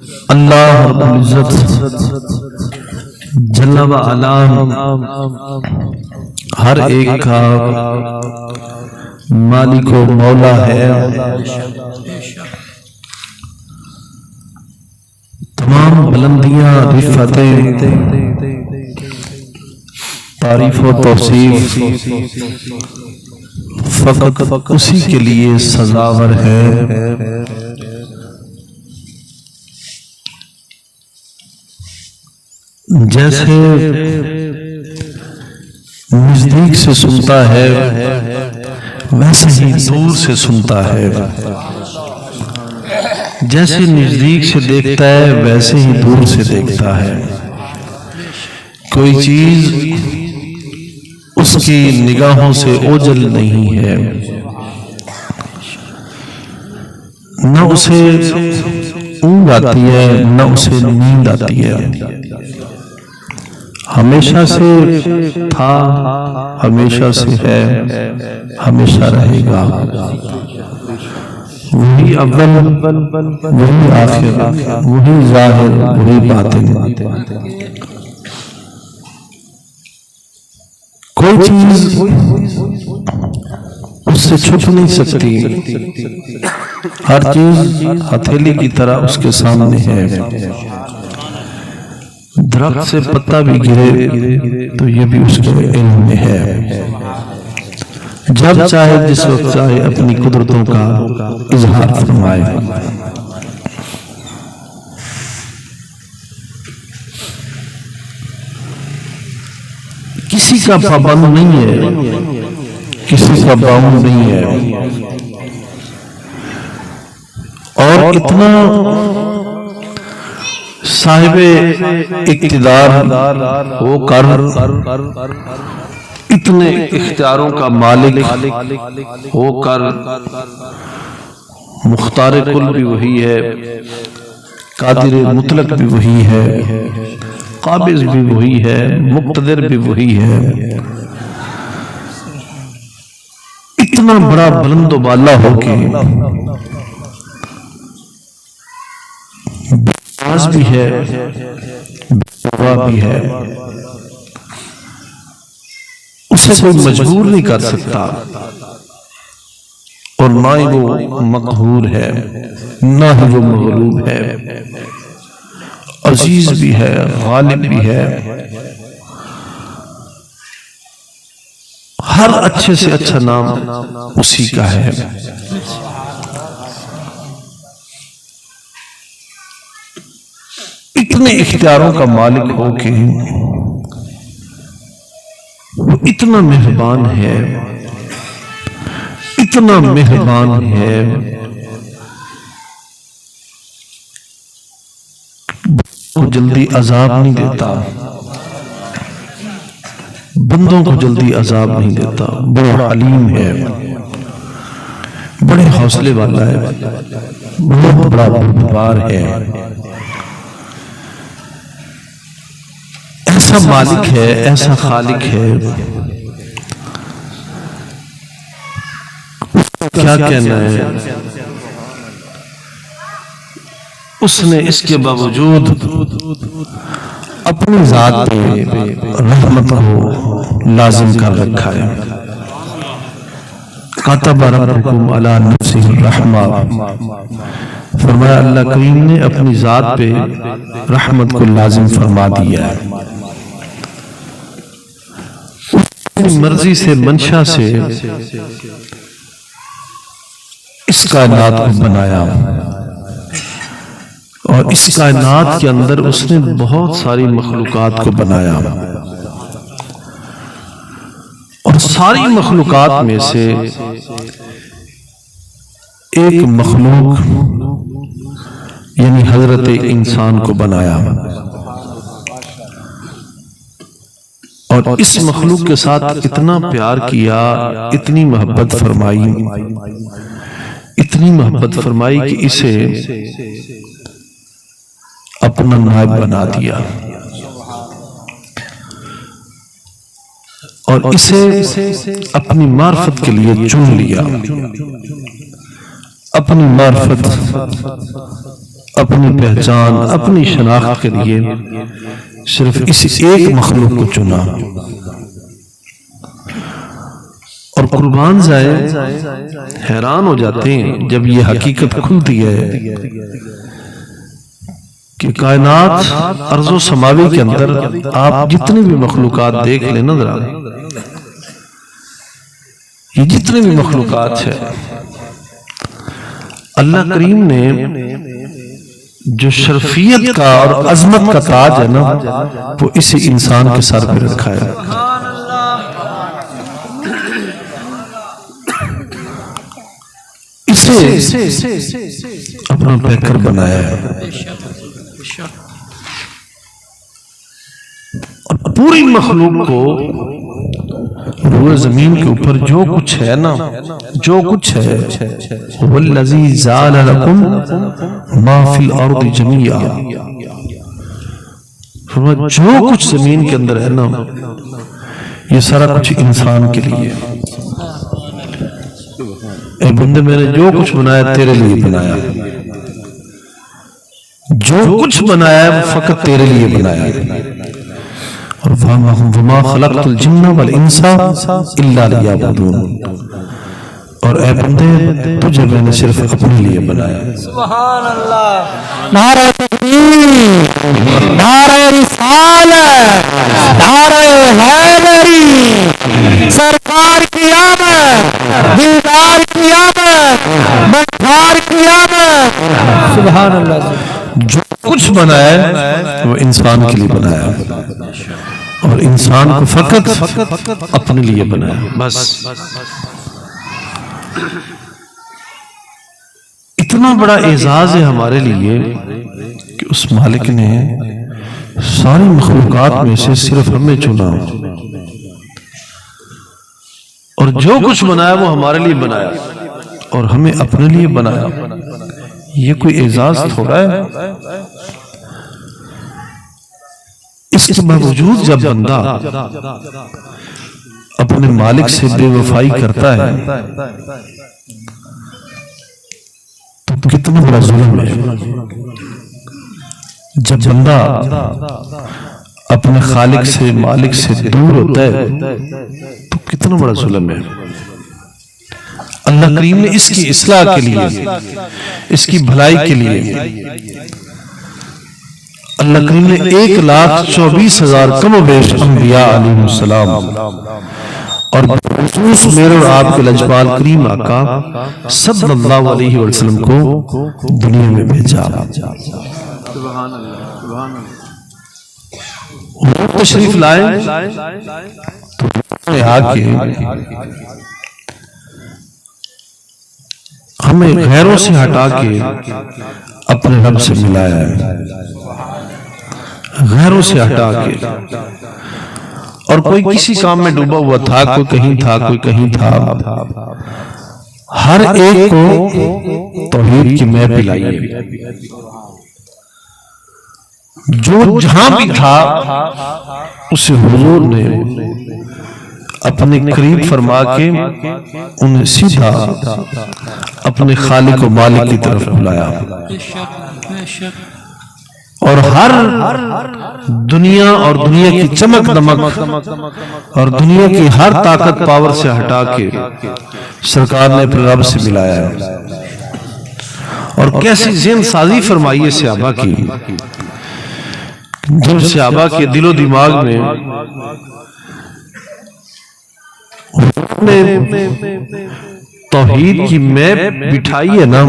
اللہ رب العزت جل و علا ہر ایک کا مالک و مولا ہے۔ تمام بلندیاں، رفتیں، تعریف و توصیف فقط اسی کے لیے سزاور ہے۔ جیسے نزدیک سے سنتا ہے ویسے ہی دور سے سنتا ہے، جیسے نزدیک سے دیکھتا ہے ویسے ہی دور سے دیکھتا ہے۔ کوئی چیز اس کی نگاہوں سے اوجھل نہیں ہے، نہ اسے اونگ آتی ہے نہ اسے نیند آتی ہے۔ ہمیشہ سے تھا، ہمیشہ سے ہے، ہمیشہ رہے گا۔ وہی اول، وہی آخر، وہی ظاہر، وہی باطن۔ کوئی چیز اس سے چھپ نہیں سکتی، ہر چیز ہتھیلی کی طرح اس کے سامنے ہے۔ درخت سے پتہ بھی گرے تو یہ بھی اس کے علم میں ہے۔ جب چاہے جس وقت چاہے اپنی قدرتوں کا اظہار فرمائے۔ کسی کا پابند نہیں ہے، کسی کا باؤنڈ نہیں ہے، اور اتنا صاحب اقتدار ہو کر، اتنے اختیاروں کا مالک ہو کر، مختار کل بھی وہی ہے، قادر مطلق بھی وہی ہے، قابض بھی وہی ہے، مقتدر بھی وہی ہے۔ اتنا بڑا بلند و بالا ہو کے باز بھی ہے، بھی ہے، اسے کوئی مجبور نہیں کر سکتا، اور نہ ہی وہ مقہور ہے، نہ ہی وہ مغلوب ہے۔ عزیز بھی ہے، غالب بھی ہے، ہر اچھے سے اچھا نام اسی کا ہے۔ اتنے اختیاروں کا مالک ہو کے وہ اتنا مہربان ہے، اتنا مہربان ہے، کو جلدی عذاب نہیں دیتا، بندوں کو جلدی عذاب نہیں دیتا، بڑا علیم ہے، بڑے حوصلے والا ہے، بہت بڑا بردبار ہے۔ ایسا مالک ہے، ایسا خالق ہے، کیا کہنا ہے۔ اس نے اس کے باوجود اپنی ذات پہ رحمت کو لازم کر رکھا ہے۔ کتب ربکم علی نفسہ الرحمہ، فرمایا اللہ کریم نے اپنی ذات پہ رحمت کو لازم فرما دیا ہے۔ اپنی مرضی سے، منشا سے اس کائنات کو بنایا، اور اس کائنات کے اندر اس نے بہت ساری مخلوقات کو بنایا، اور ساری مخلوقات میں سے ایک مخلوق یعنی حضرت انسان کو بنایا، اور اس مخلوق کے ساتھ اتنا پیار کیا، اتنی محبت فرمائی، اتنی محبت فرمائی کہ اسے اپنا نائب بنا دیا، اور اسے اپنی معرفت کے لیے چن لیا، اپنی معرفت اپنی پہچان اپنی شناخت کے لیے صرف اس ایک مخلوق کو چنا، اور قربان جائے حیران ہو جاتے ہیں جب یہ حقیقت کھلتی ہے کہ کائنات ارض و سماوی کے اندر آپ جتنی بھی مخلوقات دیکھ لیں نا ذرا، یہ جتنے بھی مخلوقات ہے، اللہ کریم نے جو شرفیت کا اور عظمت کا تاج ہے نا وہ اسی انسان کے سر پہ رکھا ہے۔ اسے اپنا پیکر بنایا ہے، اور پوری مخلوق کو روئے زمین کے اوپر جو کچھ ہے نا، جو کچھ ہے، وَالَّذِي جَعَلَ لَكُمْ مَا فِي الْأَرْضِ جَمِيعًا، جو کچھ زمین کے اندر ہے نا یہ سارا کچھ انسان کے لیے۔ اے بندے میں نے جو کچھ بنایا تیرے لیے بنایا، جو کچھ بنایا ہے وہ فقط تیرے لیے بنایا ہے، اور وَمَا خَلَقْتُ الْجِنَّ وَالْإِنسَ إِلَّا لِيَعْبُدُونِ، اور اے بندے تجھے میں نے صرف اپنے لیے بنایا۔ سبحان اللہ، نعرہ تکبیر، نعرہ رسالت، نعرہ حیدری، سرکار کی آمد، دیدار کی آمد، مدھار کی آمد۔ سبحان اللہ، جو کچھ بنایا ہے وہ انسان کے لیے بنایا، اور انسان کو فقط اپنے لیے بنایا، بس۔ اتنا بڑا اعزاز ہے ہمارے لیے کہ اس مالک نے ساری مخلوقات میں سے صرف ہمیں چنا، اور جو کچھ بنایا وہ ہمارے لیے بنایا اور ہمیں اپنے لیے بنایا۔ یہ کوئی اعزاز تھوڑا ہے؟ اس کے باوجود جب بندہ اپنے مالک سے بے وفائی کرتا ہے تو کتنا بڑا ظلم ہے۔ جب بندہ اپنے خالق سے مالک سے دور ہوتا ہے تو کتنا بڑا ظلم ہے۔ اللہ کریم نے اس کی اصلاح کے لیے، اس کی بھلائی کے لیے اللہ کریم نے 1,24,000 کم و بیش انبیاء علیہ السلام اور خصوص میرے اور آپ کے لجپال کریم آقا صلی اللہ علیہ وسلم کو دنیا میں بھیجا۔ سبحان اللہ، سبحان اللہ۔ وہ تشریف لائے تو آ کے ہمیں غیروں سے ہٹا کے اپنے رب سے ملایا ہے، غیروں سے ہٹا کے۔ اور کوئی کسی کام میں ڈوبا ہوا تھا، کوئی کہیں تھا، کوئی کہیں تھا، ہر ایک کو توحید کی مے پلائی ہے۔ جو جہاں بھی تھا اسے حضور نے اپنے قریب فرما کے انہیں سیدھا اپنے خالق و مالک کی طرف بلایا، اور ہر دنیا اور دنیا کی چمک دمک اور دنیا کی ہر طاقت پاور سے ہٹا کے سرکار نے اپنے رب سے ملایا ہے۔ اور کیسی ذہن سازی فرمائی ہے صحابہ کی، جب صحابہ کے دل و دماغ میں توحید کی میپ بٹھائی ہے نا،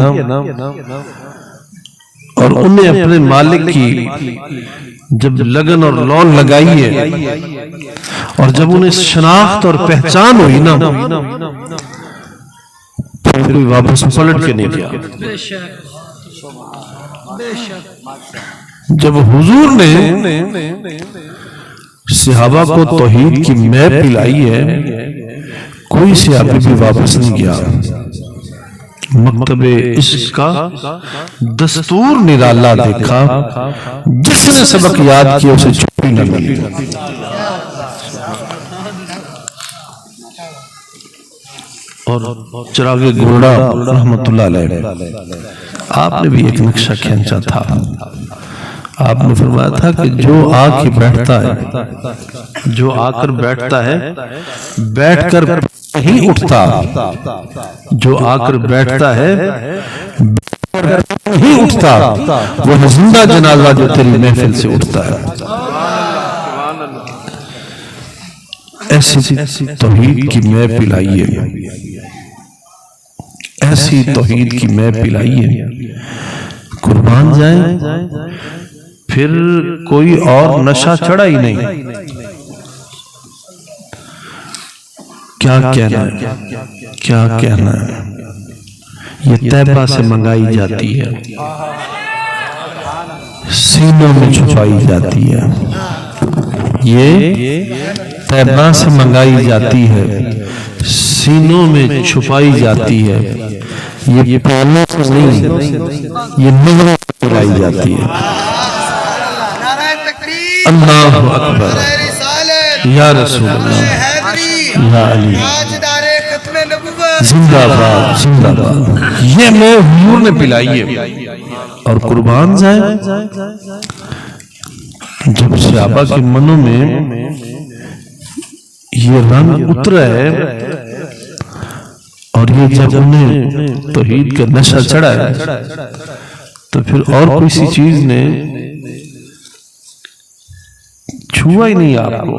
اور انہیں اپنے مالک کی جب لگن اور لون لگائی ہے، اور جب انہیں شناخت اور پہچان ہوئی نا تو کوئی واپس پلٹ کے نہیں گیا۔ جب حضور نے صحابہ کو توحید کی میپ پلائی ہے، کوئی صحابی بھی واپس نہیں گیا۔ مکتب عشق کا دستور نرالا دیکھا، جس نے سبق یاد کیا اسے چھٹی نہ ملی۔ اور چراغ گوڑا رحمت اللہ علیہ، آپ نے بھی ایک نقشہ کھینچا تھا. آپ نے فرمایا تھا کہ جو آ کے بیٹھتا ہے، جو آ کر بیٹھتا ہے بیٹھ کر نہیں اٹھتا، جو آ کر بیٹھتا ہے نہیں اٹھتا، وہ زندہ جنازہ جو تیری محفل سے اٹھتا ہے. ایسی توحید کی میں پلائیے، ایسی توحید کی میں پلائیے، قربان جائیں پھر کوئی اور نشہ چڑھا ہی نہیں. کیا کہنا ہے، کیا کہنا ہے. یہ طیبہ سے منگائی جاتی ہے، سینوں میں چھپائی جاتی ہے. یہ طیبہ سے منگائی جاتی ہے، سینوں میں چھپائی جاتی ہے. یہ پہلے سے نہیں، یہ نظروں سے پلائی جاتی ہے. اللہ اکبر، یا رسول اللہ، یا علی، زندہ باد، زندہ باد. یہ میں حضور نے پلائی ہے. اور قربان جائیں جب صحابہ کے منوں میں یہ رنگ اترا ہے اور یہ جب انہیں توحید کا نشہ چڑھا ہے تو پھر اور کوئی سی چیز نے چھوا ہی نہیں آپ کو.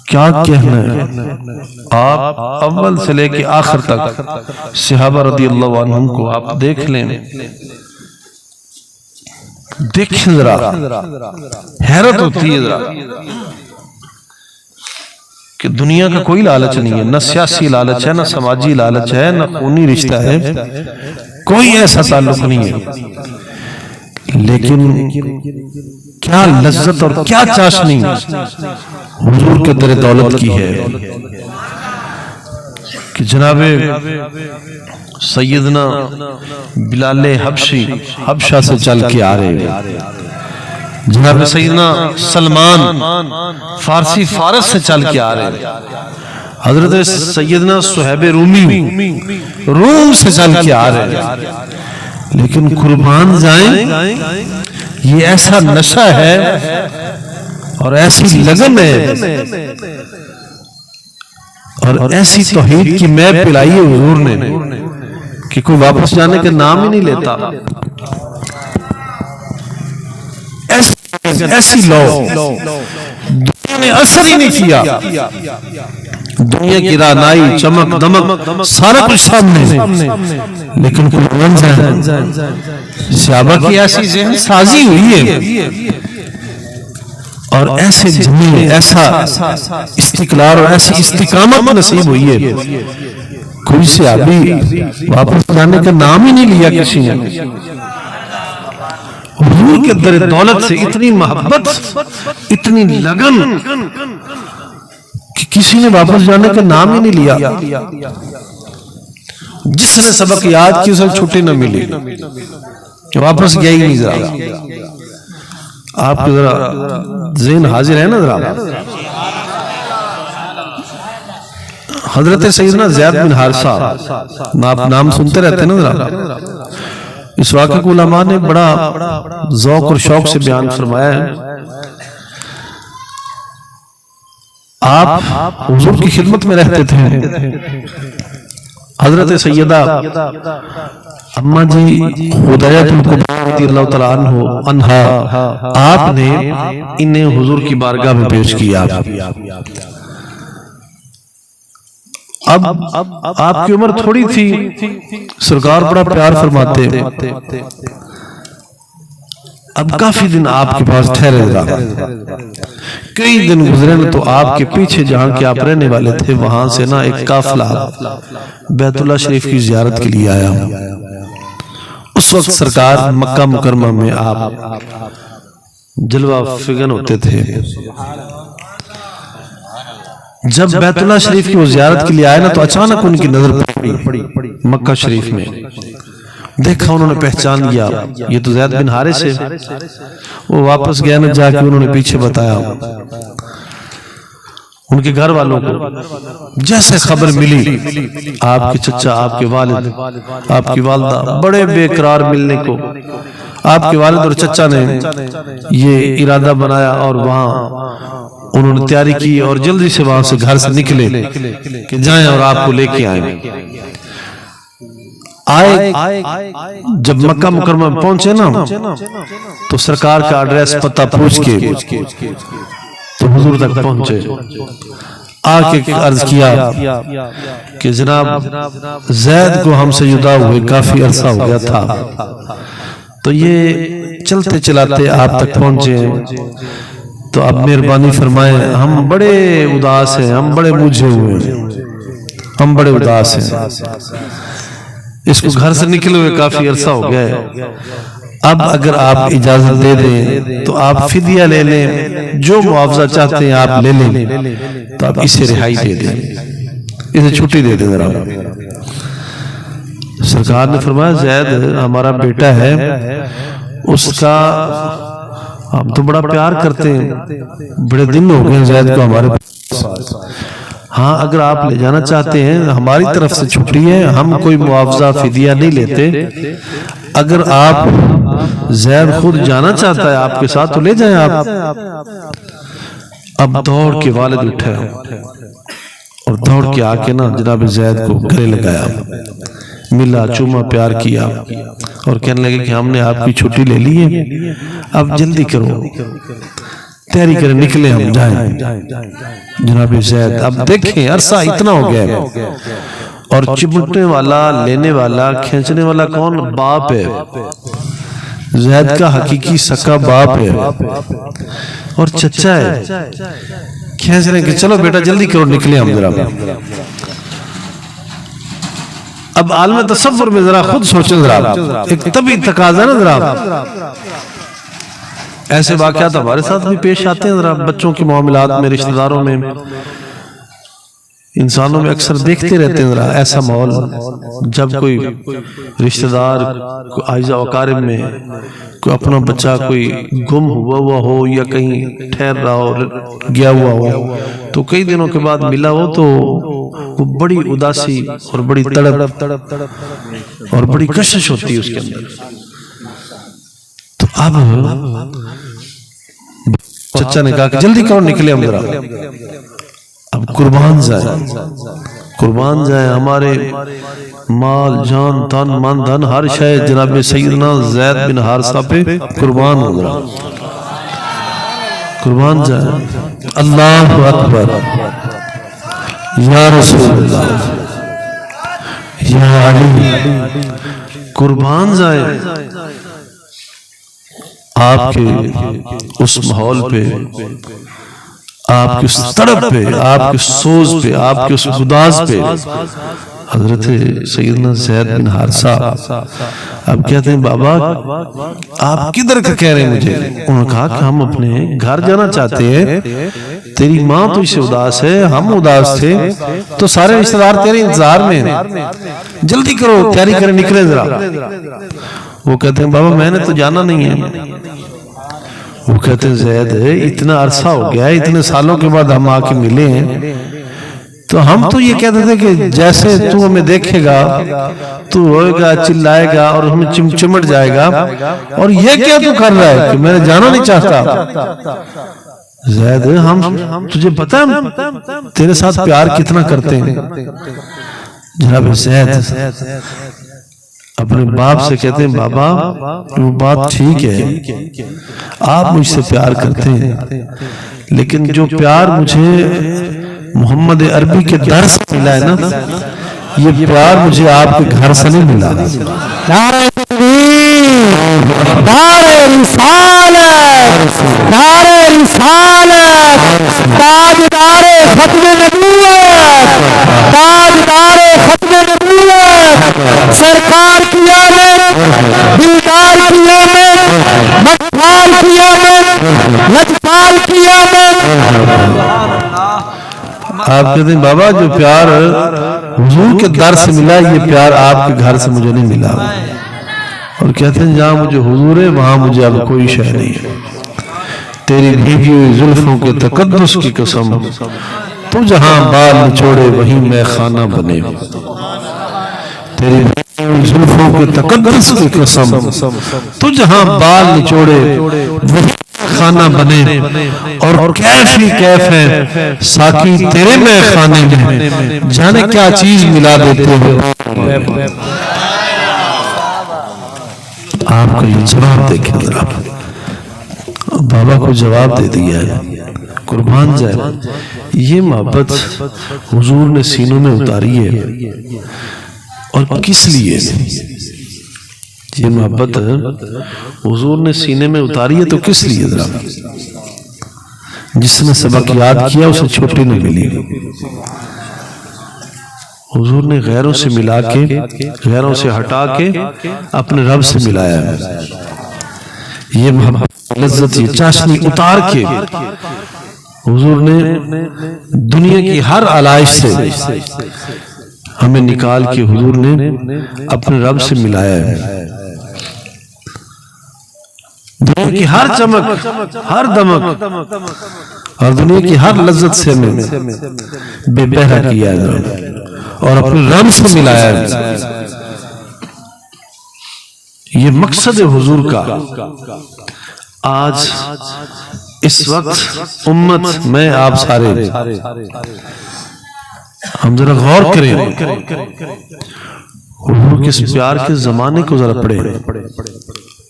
کیا کہنا ہے. آپ اول سے لے کے آخر تک صحابہ رضی اللہ عنہم کو آپ دیکھ لیں، دیکھیں ذرا، حیرت ہوتی ہے ذرا کہ دنیا کا کوئی لالچ نہیں ہے، نہ سیاسی لالچ ہے، نہ سماجی لالچ ہے، نہ خونی رشتہ ہے، کوئی ایسا تعلق نہیں ہے. لیکن کیا لذت اور کیا چاشنی حضور کے در دولت کی ہے کہ جناب سیدنا بلال حبشی حبشہ سے چل کے آ رہے، جناب سیدنا سلمان فارسی فارس سے چل کے آ رہے، حضرت سیدنا صہیب رومی روم سے چل کے آ رہے. لیکن قربان جائیں یہ ایسا نشہ ہے اور ایسی لگن ہے اور ایسی توحید کی میں پلائی ہے حضور نے کہ کوئی واپس جانے کے نام ہی نہیں لیتا. ایسی لو دنیا نے اثر ہی نہیں کیا. دنیا کی رانائی، چمک دمک سارا کچھ سامنے، لیکن قربان جائیں صحابہ کی ایسی ذہن سازی ہوئی ہے اور ایسے جمعے، ایسا استقلال اور ایسی استقامت نصیب ہوئی ہے، کوئی صحابی واپس جانے کا نام ہی نہیں لیا کسی نے. حضور کے در دولت سے اتنی محبت، اتنی لگن کہ کسی نے واپس جانے کا نام ہی نہیں لیا. جس نے سبق یاد کی اسے چھٹی نہ ملی، واپس گیا ہی نہیں. ذرا آپ کے ذرا ذہن حاضر ہے نا ذرا. حضرت سیدنا زید بن حارثہ، آپ نام سنتے رہتے ہیں نا ذرا. اس واقعے کو علماء نے بڑا ذوق اور شوق سے بیان فرمایا ہے. آپ حضور کی خدمت میں رہتے تھے. حضرت سیدہ اماں جی خدایت رضی اللہ تعالیٰ عنہا، آپ نے انہیں حضور کی بارگاہ میں پیش کیا. اب آپ کی عمر تھوڑی تھی، سرکار بڑا پیار فرماتے. اب کافی دن آپ کے پاس ٹھہرے رہا، کئی دن گزرے نا تو آپ کے پیچھے جہاں کے آپ رہنے والے تھے وہاں سے نا ایک قافلہ بیت اللہ شریف کی زیارت کے لیے آیا. اس وقت سرکار مکہ مکرمہ میں آپ جلوہ فگن ہوتے تھے. جب بیت اللہ شریف کی وہ زیارت کے لیے آئے نا تو اچانک ان کی نظر پڑی مکہ شریف میں. دیکھا، انہوں نے پہچان لیا یہ تو زید بن حارث ہے. وہ واپس گیا نا، جا کے انہوں نے پیچھے بتایا ان کے گھر والوں کو جیسے خبر ملی آپ کے چچا، آپ کے والد، آپ کی والدہ بڑے بے قرار ملنے کو، آپ کے والد اور چچا نے یہ ارادہ بنایا اور وہاں انہوں نے تیاری کی اور جلدی سے وہاں سے گھر سے نکلے کہ جائیں اور آپ کو لے کے آئیں۔ جب مکہ مکرمہ پہنچے نا تو سرکار کا ایڈریس پتہ پوچھ کے تو حضور تک پہنچے، آ کے عرض کیا کہ جناب زید کو ہم سے جدا ہوئے کافی عرصہ ہو گیا تھا، تو یہ چلتے چلاتے آپ تک پہنچے تو آپ مہربانی فرمائیں، ہم بڑے اداس ہیں، ہم بڑے بوجھے ہوئے ہیں، ہم بڑے اداس ہیں، اس کو گھر سے نکلے ہوئے کافی عرصہ ہو گیا ہے، اب اگر آپ اجازت دے دیں تو آپ فدیہ لے لیں، جو معاوضہ چاہتے ہیں آپ لے لیں، تو آپ اسے رہائی دے دیں، اسے چھٹی دے دیں ذرا۔ سرکار نے فرمایا زید ہمارا بیٹا ہے، اس کا ہم تو بڑا پیار کرتے ہیں، بڑے دن ہو گئے زید کو ہمارے پاس، ہاں اگر آپ لے جانا چاہتے ہیں ہماری طرف سے چھٹی ہے، ہم کوئی معاوضہ فدیہ نہیں لیتے، اگر آپ زید خود جانا چاہتا ہے آپ کے ساتھ تو لے جائیں آپ۔ اب دوڑ کے والد اٹھے اور دوڑ کے آکے نا جناب زید کو گلے لگایا، ملا، چوما، پیار کیا اور کہنے لگے کہ ہم نے آپ کی چھٹی لے لی ہے، اب جلدی کرو، تیاری کریں، نکلے ہم جائیں۔ جناب زید اب دیکھیں عرصہ اتنا ہو گیا ہے اور چمٹنے والا، لینے والا، کھینچنے والا کون؟ باپ ہے، زید کا حقیقی سکا باپ ہے اور چچا ہے، کھینچ رہے ہیں کہ چلو بیٹا جلدی کرو، نکلے ہم ذرا۔ اب عالم تصور میں ذرا خود سوچیں، ذرا ایک طبی تقاضا نا، ذرا ایسے واقعات ہمارے ساتھ بھی پیش آتے ہیں، ذرا بچوں کے معاملات میں، رشتہ داروں میں، انسانوں میں اکثر دیکھتے رہتے ہیں ذرا ایسا ماحول، جب کوئی رشتہ دار عائزہ اقارب میں کوئی اپنا بچہ کوئی گم ہوا ہو یا کہیں ٹھہر رہا ہو، گیا ہوا ہو، تو کئی دنوں کے بعد ملا ہو تو وہ بڑی اداسی اور بڑی تڑپ اور بڑی کشش ہوتی ہے اس کے اندر۔ تو اب چچا نے کہا کہ جلدی کرو، نکلے ہم ذرا، اب قربان جائیں ہمارے مال، جان، تن، من، دھن، ہر شے جناب سیدنا زید بن حارثہ پہ قربان ہو رہا، قربان جائیں۔ اللہ اکبر، یا رسول اللہ، یا علی، قربان جائیں آپ کے اس ماحول پہ، آپ کی اس تڑپ پہ، آپ کے سوز پہ، آپ کے اس گداز پہ۔ حضرت سیدنا زید بن حارثہ اب کہتے ہیں بابا آپ کدھر کا کہہ رہے ہیں مجھے؟ انہوں نے کہا کہ ہم اپنے گھر جانا چاہتے ہیں، تیری ماں تو اسے اداس ہے، ہم اداس تھے، تو سارے رشتہ دار تیرے انتظار میں ہیں، جلدی کرو، تیاری کریں، نکلیں ذرا۔ وہ کہتے ہیں بابا میں نے تو جانا نہیں ہے۔ وہ کہتے ہیں زید اتنا عرصہ ہو گیا ہے، اتنے سالوں کے بعد ہم آ کے ملے ہیں، تو ہم تو یہ کہتے تھے کہ جیسے تو ہمیں دیکھے گا تو روئے گا، چلائے گا اور ہمیں چمٹ جائے گا، اور یہ کیا تو کر رہا ہے کہ میں جانا نہیں چاہتا؟ زید ہم تجھے پتا ہے تیرے ساتھ پیار کتنا کرتے ہیں۔ جناب زید اپنے باپ سے کہتے ہیں بابا وہ بات ٹھیک ہے، آپ مجھ سے پیار کرتے ہیں، لیکن جو پیار مجھے محمد عربی کے در سے ملا ہے نا، یہ پیار مجھے آپ کے گھر سے نہیں ملا۔ نعرہ تکبیر، نعرہ رسالت، نعرہ رسالت، تاجدار ختم نبوت، تاجدار ختم نبوت، سرکار کی آمد، دلدار کی آمد، مکھال کی آمد، لجپال کی آمد۔ آپ کہتے ہیں بابا جو پیار حضور کے در سے ملا، یہ پیار آپ کے گھر سے مجھے نہیں ملا۔ اور کہتے ہیں جہاں مجھے حضور ہے وہاں مجھے اب کوئی شے نہیں ہے، تیری بھیگی ہوئی زلفوں کے تقدس کی قسم، تو جہاں بال نچوڑے وہیں میں خانہ بنے، تیری زلفوں کے تقدس کی قسم، تو جہاں بال نچوڑے وہیں خانہ بنے، اور کیف ہی کیف ہے ساقی تیرے میں خانے میں، جانے کیا چیز ملا دیتے ہو۔ آپ کو یہ جواب دیکھیں ذرا، بابا کو جواب دے دیا ہے، قربان جائے۔ یہ محبت حضور نے سینوں میں اتاری ہے، اور کس لیے؟ یہ محبت حضور نے سینے میں اتاری ہے تو کس لیے؟ ذرا جس نے سبق یاد کیا اسے چھوٹی نہیں ملی۔ حضور نے غیروں سے ملا کے، غیروں سے ہٹا کے اپنے رب سے ملایا ہے۔ یہ محبت، لذت، یہ چاشنی اتار کے حضور نے دنیا کی ہر علائش سے ہمیں نکال کے حضور نے اپنے رب سے ملایا ہے۔ دنیا کی ہر چمک، ہر دمک اور دنیا کی ہر لذت سے ہمیں بے بہرا کیا ہے اور اپنے رب سے ملایا ہے۔ یہ مقصد حضور کا۔ آج اس وقت امت، میں آپ سارے، ہم ذرا غور کریں، حضور کس پیار کے زمانے کو ذرا پڑھیں،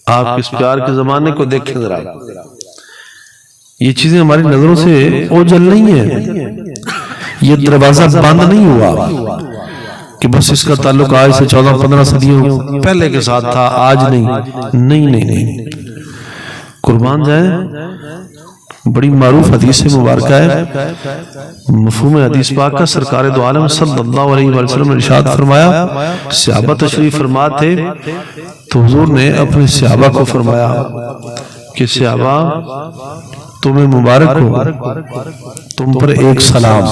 آپ کس پیار کے زمانے کو دیکھیں ذرا۔ یہ چیزیں ہماری نظروں سے اوجھل نہیں ہیں، یہ دروازہ بند نہیں ہوا کہ بس اس کا تعلق آج سے 14-15 صدیوں پہلے کے ساتھ تھا، آج نہیں۔ نہیں نہیں نہیں، قربان جائیں۔ بڑی معروف حدیث مبارکہ ہے، مفہوم حدیث پاک کا سرکار دو عالم صلی اللہ علیہ وسلم نے ارشاد فرمایا، صحابہ تشریف فرما تھے تو حضور نے اپنے صحابہ کو فرمایا کہ صحابہ تمہیں مبارک ہو، تم پر ایک سلام،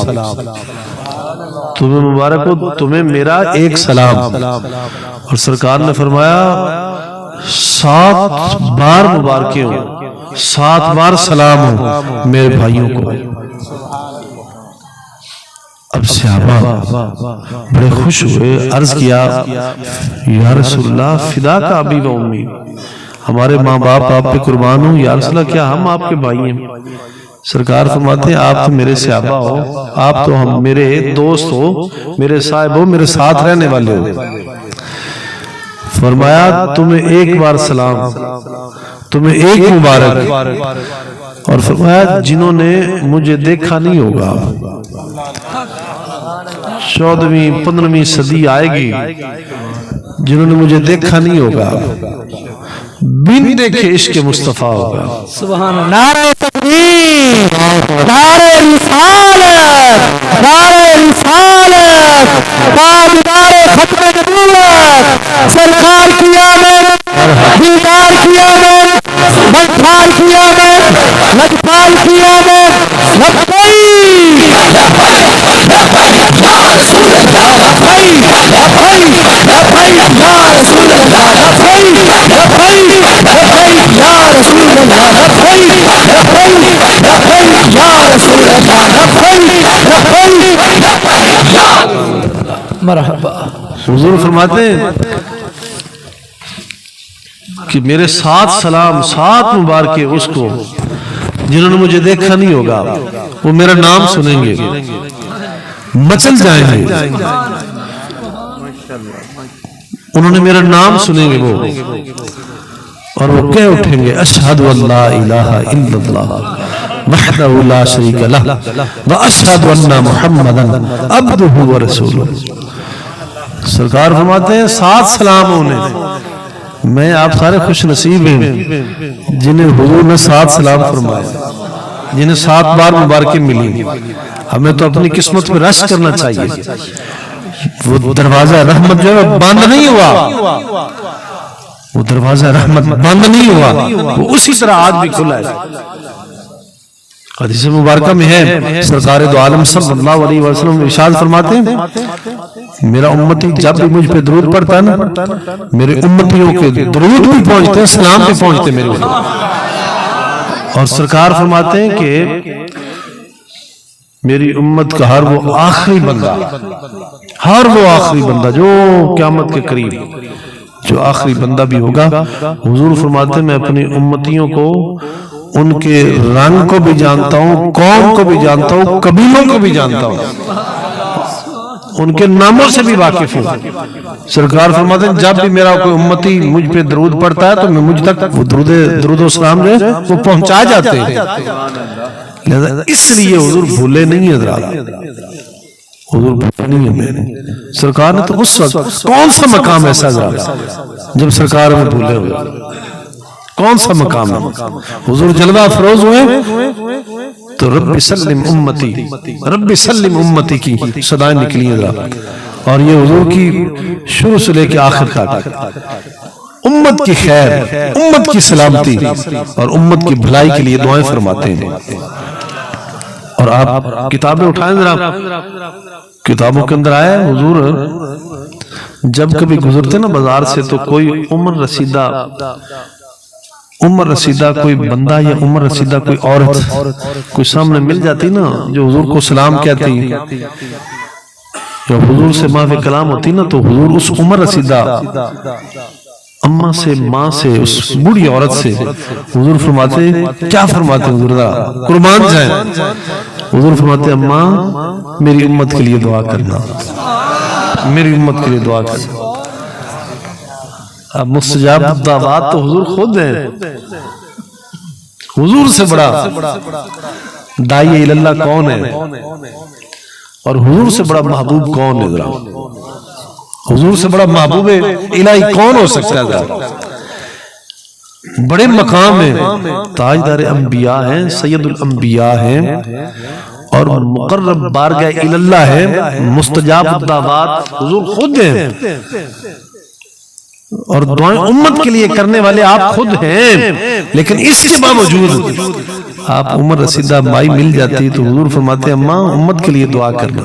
تمہیں مبارک ہو، تمہیں میرا ایک سلام۔ اور سرکار نے فرمایا 7 بار مبارکیں ہوں، 7 بار سلام ہو میرے بھائیوں کو۔ اب صحابہ بڑے خوش ہوئے، عرض کیا یا رسول اللہ فدا کا ابی و امی، ہمارے ماں باپ آپ پہ قربان ہوں، یا رسول اللہ کیا ہم آپ کے بھائی ہیں؟ سرکار فرماتے ہیں آپ تو میرے صحابہ ہو، آپ تو ہم میرے دوست ہو، میرے صاحب ہو، میرے ساتھ رہنے والے ہو۔ فرمایا تمہیں ایک بار سلام، تمہیں ایک مبارک، اور فرمایا جنہوں نے مجھے دیکھا نہیں ہوگا، 14ویں 15ویں صدی آئے گی، جنہوں نے مجھے دیکھا نہیں ہوگا، بن دیکھے عشق مصطفیٰ ہوگا۔ سبحان اللہ، نعرہ تکبیر، نعرہ رسالت، نعرہ رسالت، تاجدار ختم نبوت، سرکار کی آمد، دیدار کی آمد، مجھار کی آمد، لجپال کی آمد، لبیک یا رسول اللہ، لبیک یا رسول اللہ، لبیک یا رسول اللہ، مرحبا۔ حضور فرماتے ہیں کہ میرے 7 سلام، 7 مبارکیں اس کو جنہوں نے مجھے دیکھا نہیں ہوگا، وہ میرا نام سنیں گے، مچل جائیں گے، انہوں نے میرا نام سنیں گے، وہ اور وہ کہہ اٹھیں گے اشہد ان لا الہ الا اللہ وحدہ لا شریک لہ واشہد ان محمدا عبدہ ورسولہ۔ سرکار فرماتے ہیں 7 سلام ہونے، میں آپ سارے خوش نصیب ہیں جنہیں حضور نے 7 سلام فرمائے، جنہیں 7 بار مبارکیں ملی۔ ہمیں تو اپنی قسمت پہ رش کرنا چاہیے۔ وہ دروازہ رحمت جو ہے بند نہیں ہوا، وہ دروازہ رحمت بند نہیں ہوا، وہ اسی طرح آج بھی کھلا ہے۔ حدیث مبارکہ میں ہے، سرکار دو عالم صلی اللہ علیہ وسلم ارشاد فرماتے ہیں میرا امتی جب بھی مجھ پہ درود پڑھتا ہے نا، میرے امتیوں کے درود بھی پہنچتے ہیں، سلام بھی پہنچتے ہیں میرے اوپر۔ اور سرکار فرماتے ہیں کہ میری امت کا ہر وہ آخری بندہ جو قیامت کے قریب جو آخری بندہ بھی ہوگا، حضور فرماتے ہیں میں اپنی امتیوں کو ان کے رنگ کو بھی جانتا ہوں، قوم کو بھی جانتا ہوں، قبیلوں کو بھی جانتا ہوں، ان کے ناموں سے بھی واقف ہوں۔ سرکار فرماتے ہیں جب بھی میرا کوئی امتی مجھ پہ درود پڑھتا ہے تو میں مجھ تک وہ درود و سلام جو ہے وہ پہنچا جاتے ہیں۔ لہذا اس لیے حضور بھولے نہیں ہیں حضرات، حضور بھولے نہیں ہیں۔ سرکار نے تو اس وقت کون سا مقام ایسا حضرات جب سرکار میں بھولے ہوئے، کون سا مقام ہے؟ حضور جلوہ افروز ہوئے تو رب سلم امتی، رب سلم امتی کی صدائیں نکلی ہیں حضرات، اور یہ حضور کی شروع سے لے کے آخر تک امت کی خیر، امت کی سلامتی اور امت کی بھلائی کے لیے دعائیں فرماتے ہیں۔ اور آپ کتابیں اٹھائیں ذرا، کتابوں کے اندر آیا حضور جب کبھی گزرتے نا بازار سے تو کوئی عمر رسیدہ کوئی بندہ یا عمر رسیدہ کوئی عورت کوئی سامنے مل جاتی نا جو حضور کو سلام کہتی، جب حضور سے ماں کلام ہوتی نا تو حضور اس عمر رسیدہ اماں سے، ماں سے، اس بوڑھی عورت سے حضور فرماتے کیا فرماتے حضور قربان جائیں، حضور فرماتے اماں میری امت کے لیے دعا کرنا، میری امت کے لیے دعا کرنا۔ اب مستجاب دعوات تو حضور خود ہیں، حضور سے بڑا داعی اللہ کون ہے اور حضور سے بڑا محبوب کون ہے؟ ذرا حضور سے بڑا محبوب الہی کون ہو سکتا ہے؟ ذرا بڑے مقام ہیں، تاجدار انبیاء ہیں، سید الانبیاء ہیں اور مقرب بارگاہ اللہ ہے، مستجاب الدعوات حضور خود ہیں اور دعائیں امت کے لیے کرنے والے آپ خود ہیں، لیکن اس کے باوجود آپ عمر رسیدہ مائی مل جاتی تو حضور فرماتے ہیں اماں امت کے لیے دعا کرنا۔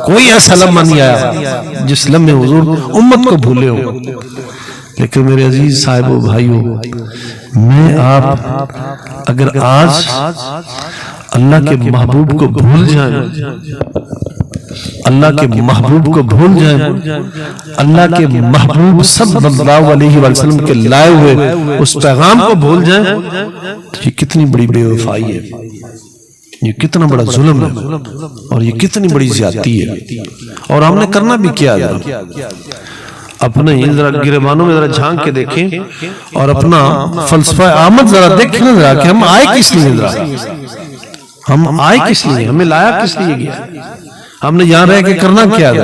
کوئی ایسا لمحہ نہیں آیا جس لمحے حضور امت کو بھولے ہو۔ لیکن میرے عزیز صاحبوں بھائیوں، میں آپ اگر آج اللہ کے محبوب کو بھول جائیں، اللہ کے محبوب کو بھول جائیں، اللہ کے محبوب صلی اللہ علیہ وسلم کے لائے ہوئے اس پیغام کو بھول جائیں، یہ کتنی بڑی بے وفائی ہے، یہ کتنا بڑا ظلم ہے اور یہ کتنی بڑی زیادتی ہے۔ اور ہم نے کرنا بھی کیا ہے، اپنے ذرا گریبانوں میں ذرا جھانک کے دیکھیں اور اپنا فلسفہ آمد ذرا دیکھیں ذرا کہ ہم آئے کس لیے، ذرا ہم آئے کس لیے، ہمیں لایا کس لیے گیا، ہم نے یہاں رہ کے کرنا کیا ہے؟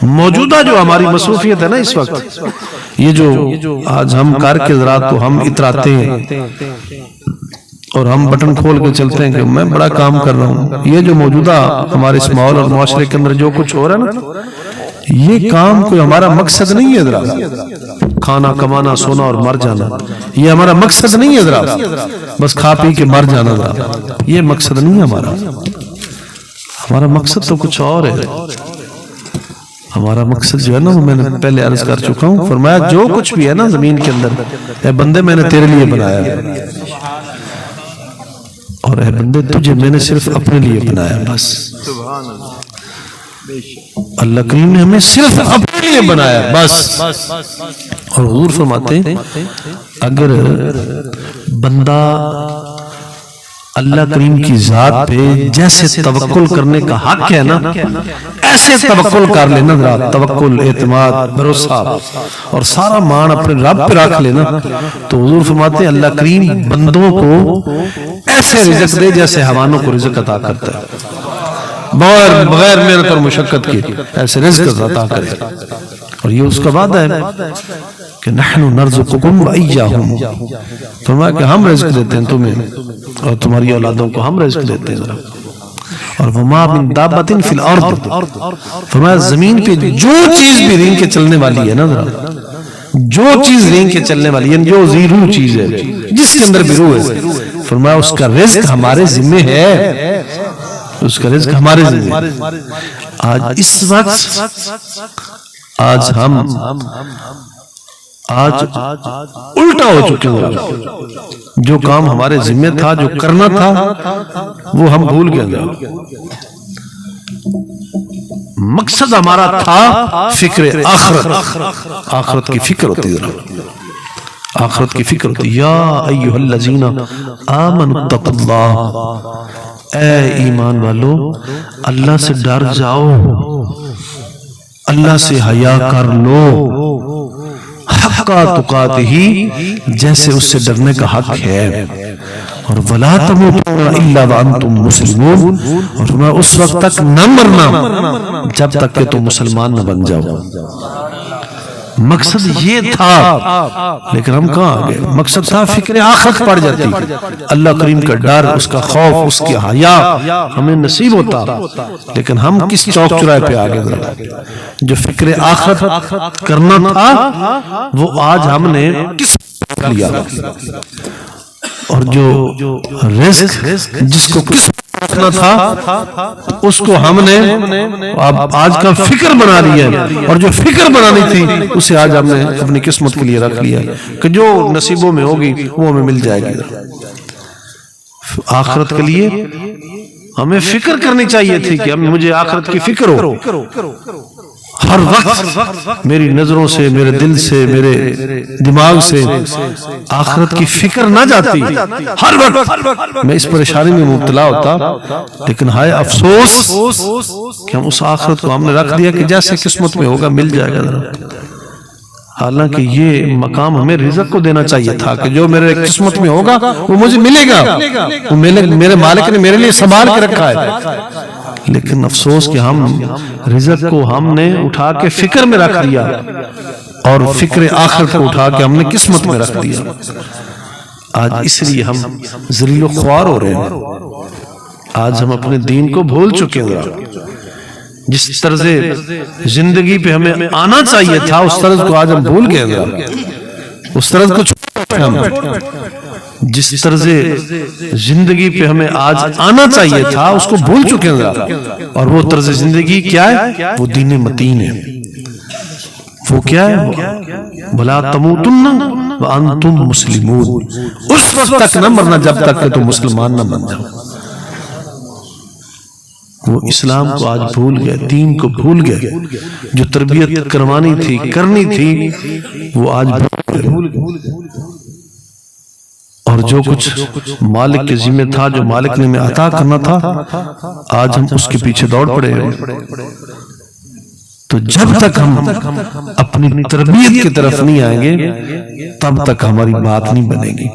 موجودہ جو ہماری مصروفیت ہے نا اس وقت، یہ جو آج ہم کر کے ذرا تو ہم اتراتے ہیں اور ہم بٹن کھول کے چلتے ہیں کہ میں بڑا کام کر رہا ہوں، یہ جو موجودہ ہمارے اس ماحول اور معاشرے کے اندر جو کچھ ہو رہا ہے نا، یہ کام کوئی ہمارا مقصد نہیں ہے ذرا، کھانا کمانا سونا اور مر جانا یہ ہمارا مقصد نہیں ہے ذرا، بس کھا پی کے مر جانا ذرا یہ مقصد نہیں ہے ہمارا، ہمارا مقصد تو کچھ اور ہے۔ ہمارا مقصد جو ہے نا وہ میں نے پہلے عرض کر چکا ہوں، فرمایا جو کچھ بھی ہے نا زمین کے اندر، اے بندے میں نے تیرے لیے بنایا ہے اور اے بندے تجھے میں نے صرف اپنے لیے بنایا، بس اللہ کریم نے ہمیں صرف اپنے لیے بنایا بس۔ اور حضور فرماتے ہیں اگر بندہ اللہ کریم کی ذات پہ جیسے توکل کرنے کا حق ہے نا ایسے توکل کر لینا ذرا، توکل اعتماد بھروسہ اور سارا مان اپنے رب پہ رکھ لینا تو حضور فرماتے ہیں اللہ کریم بندوں کو ایسے رزق دے جیسے حیوانوں کو رزق عطا کرتا ہے، بغیر محنت اور مشقت کے ایسے رزق عطا کرے۔ اور یہ اس کا وعدہ ہے کہ نحن نرزقکم وإیاہم، فرمایا کہ ہم رزق دیتے ہیں تمہیں اور تمہاری اولادوں کو ہم رزق دیتے ہیں۔ اور وما من دابۃ فی الارض، فرمایا زمین پہ جو چیز بھی رینگ کے چلنے والی ہے نا ذرا، جو چیز رینگ کے چلنے والی ہے، جو زیرو چیز ہے جس کے اندر بھی روح ہے، فرمایا اس کا رزق ہمارے ذمہ ہے، اس کا رزق ہمارے ذمہ ہے۔ آج اس وقت آج ہم الٹا ہو چکے ہیں، جو کام ہمارے ذمہ تھا جو کرنا تھا وہ ہم بھول گئے. مقصد ہمارا تھا فکر آخرت. آخرت کی فکر ہوتی ہے, آخرت کی فکر ہوتی. یا ایھا الذین آمنوا اتقوا اللہ, اے ایمان والو اللہ سے ڈر جاؤ, اللہ سے حیا کر لو, حق تقاتہ, جیسے اس سے ڈرنے کا حق ہے. اور ولا تموتن الا وانتم مسلمون, اور تمہیں اس وقت تک نہ مرنا جب تک کہ تم مسلمان نہ بن جاؤ. مقصد یہ تھا, لیکن ہم کہاں آگئے. مقصد تھا فکر آخرت پڑ جاتی, اللہ کریم کا ڈر, اس کا خوف, اس کی حیا ہمیں نصیب ہوتا. لیکن ہم کس چوک چوراہے پہ آگے ذرا, جو فکر آخرت کرنا تھا وہ آج ہم نے کس لیا, اور جو رزق جس کو کس رکھنا تھا اس کو ہم نے آج کا فکر بنا لیا ہے, اور جو فکر بنانی تھی اسے آج ہم نے اپنی قسمت کے لیے رکھ لیا کہ جو نصیبوں میں ہوگی وہ ہمیں مل جائے گی. آخرت کے لیے ہمیں فکر کرنی چاہیے تھی کہ مجھے آخرت کی فکر ہو. ہر وقت میری نظروں سے, میرے دل سے, میرے دماغ سے آخرت کی فکر نہ جاتی. ہر وقت میں اس پریشانی میں مبتلا ہوتا, لیکن ہائے افسوس کہ ہم اس آخرت کو ہم نے رکھ دیا کہ جیسے قسمت میں ہوگا مل جائے گا. حالانکہ یہ مقام ہمیں رزق کو دینا چاہیے تھا کہ جو میرے قسمت میں ہوگا وہ مجھے ملے گا, وہ میرے مالک نے میرے لیے سنبھال کے رکھا ہے. لیکن افسوس کہ ہم رزق کو ہم نے اٹھا کے فکر میں رکھ دیا, اور فکر آخرت کو اٹھا کے ہم نے قسمت میں رکھ دیا. آج اس لیے ہم ذلیل و خوار ہو رہے ہیں. آج ہم اپنے دین کو بھول چکے ہیں. جس طرز زندگی پہ ہمیں آنا چاہیے تھا اس طرز کو آج ہم بھول گئے. اس طرز کو ہم جس طرز زندگی پہ ہمیں آج آنا چاہیے تھا اس کو بھول چکے ہیں. اور وہ طرز زندگی کیا ہے؟ وہ دین متین ہے. وہ کیا ہے؟ وَلَا تَمُوتُنَّ وَأَنْتُمْ مُسْلِمُونَ, اس وقت تک نہ مرنا جب تک کہ تم مسلمان نہ بن جاؤ. وہ اسلام کو آج بھول گئے, دین کو بھول گئے. جو تربیت کروانی تھی, کرنی تھی, وہ آج بھول گئے. اور جو کچھ مالک کے ذمہ تھا, جو مالک نے ہمیں عطا کرنا تھا, آج ہم اس کے پیچھے دوڑ پڑے ہیں. تو جب تک ہم اپنی تربیت کی طرف نہیں آئیں گے تب تک ہماری بات نہیں بنے گی.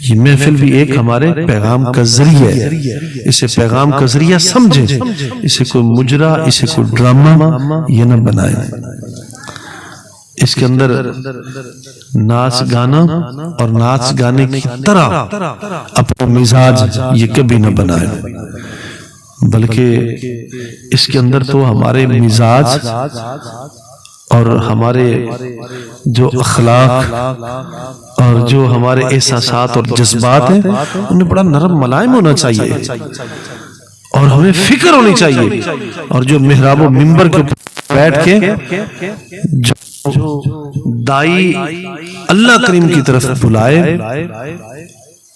یہ محفل بھی ایک ہمارے پیغام کا ذریعہ ہے. اسے پیغام کا ذریعہ سمجھیں, اسے کوئی مجرا, اسے کوئی ڈرامہ یہ نہ بنائیں. اس کے اندر ناچ گانا اور ناچ گانے کی طرح اپنا مزاج یہ کبھی نہ بنائیں, بلکہ اس کے اندر تو ہمارے مزاج اور ہمارے جو اخلاق اور جو ہمارے احساسات اور جذبات ہیں انہیں بڑا نرم ملائم ہونا چاہیے, اور ہمیں فکر ہونی چاہیے. اور جو محراب و منبر کے بیٹھ کے جو دائی اللہ کریم کی طرف بلائے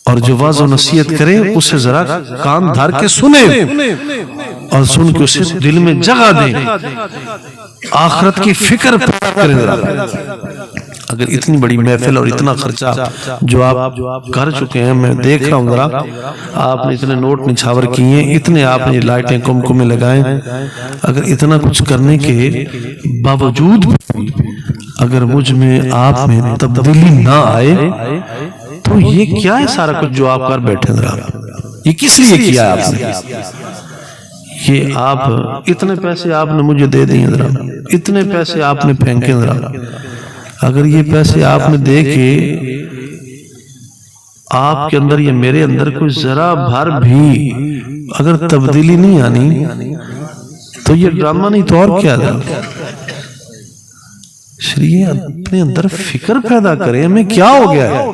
اور جو واضح و نصیحت کرے اسے ذرا کان دھار کے سنے, اور سن کے اسے دل میں جگہ دیں, آخرت کی فکر کریں. اگر اتنی بڑی محفل اور اتنا خرچہ جو آپ کر چکے ہیں, میں دیکھ رہا ہوں ذرا آپ نے اتنے نوٹ نچھاور کیے ہیں, اتنے آپ نے لائٹیں کمکمے لگائیں, اگر اتنا کچھ کرنے کے باوجود اگر مجھ میں آپ میں تبدیلی نہ آئے تو یہ کیا ہے سارا کچھ جو آپ کر بیٹھے ذرا, یہ کس لیے کیا ہے آپ نے؟ یہ آپ اتنے پیسے آپ نے مجھے دے دیے ذرا, اتنے پیسے آپ نے پھینکے ذرا, اگر یہ پیسے آپ نے دے کے آپ کے اندر یا میرے اندر کوئی ذرا بھر بھی اگر تبدیلی نہیں آنی تو یہ ڈرامہ نہیں تو اور کیا ہے. شریعے اپنے اندر فکر پیدا کریں, ہمیں کیا ہو گیا ہے,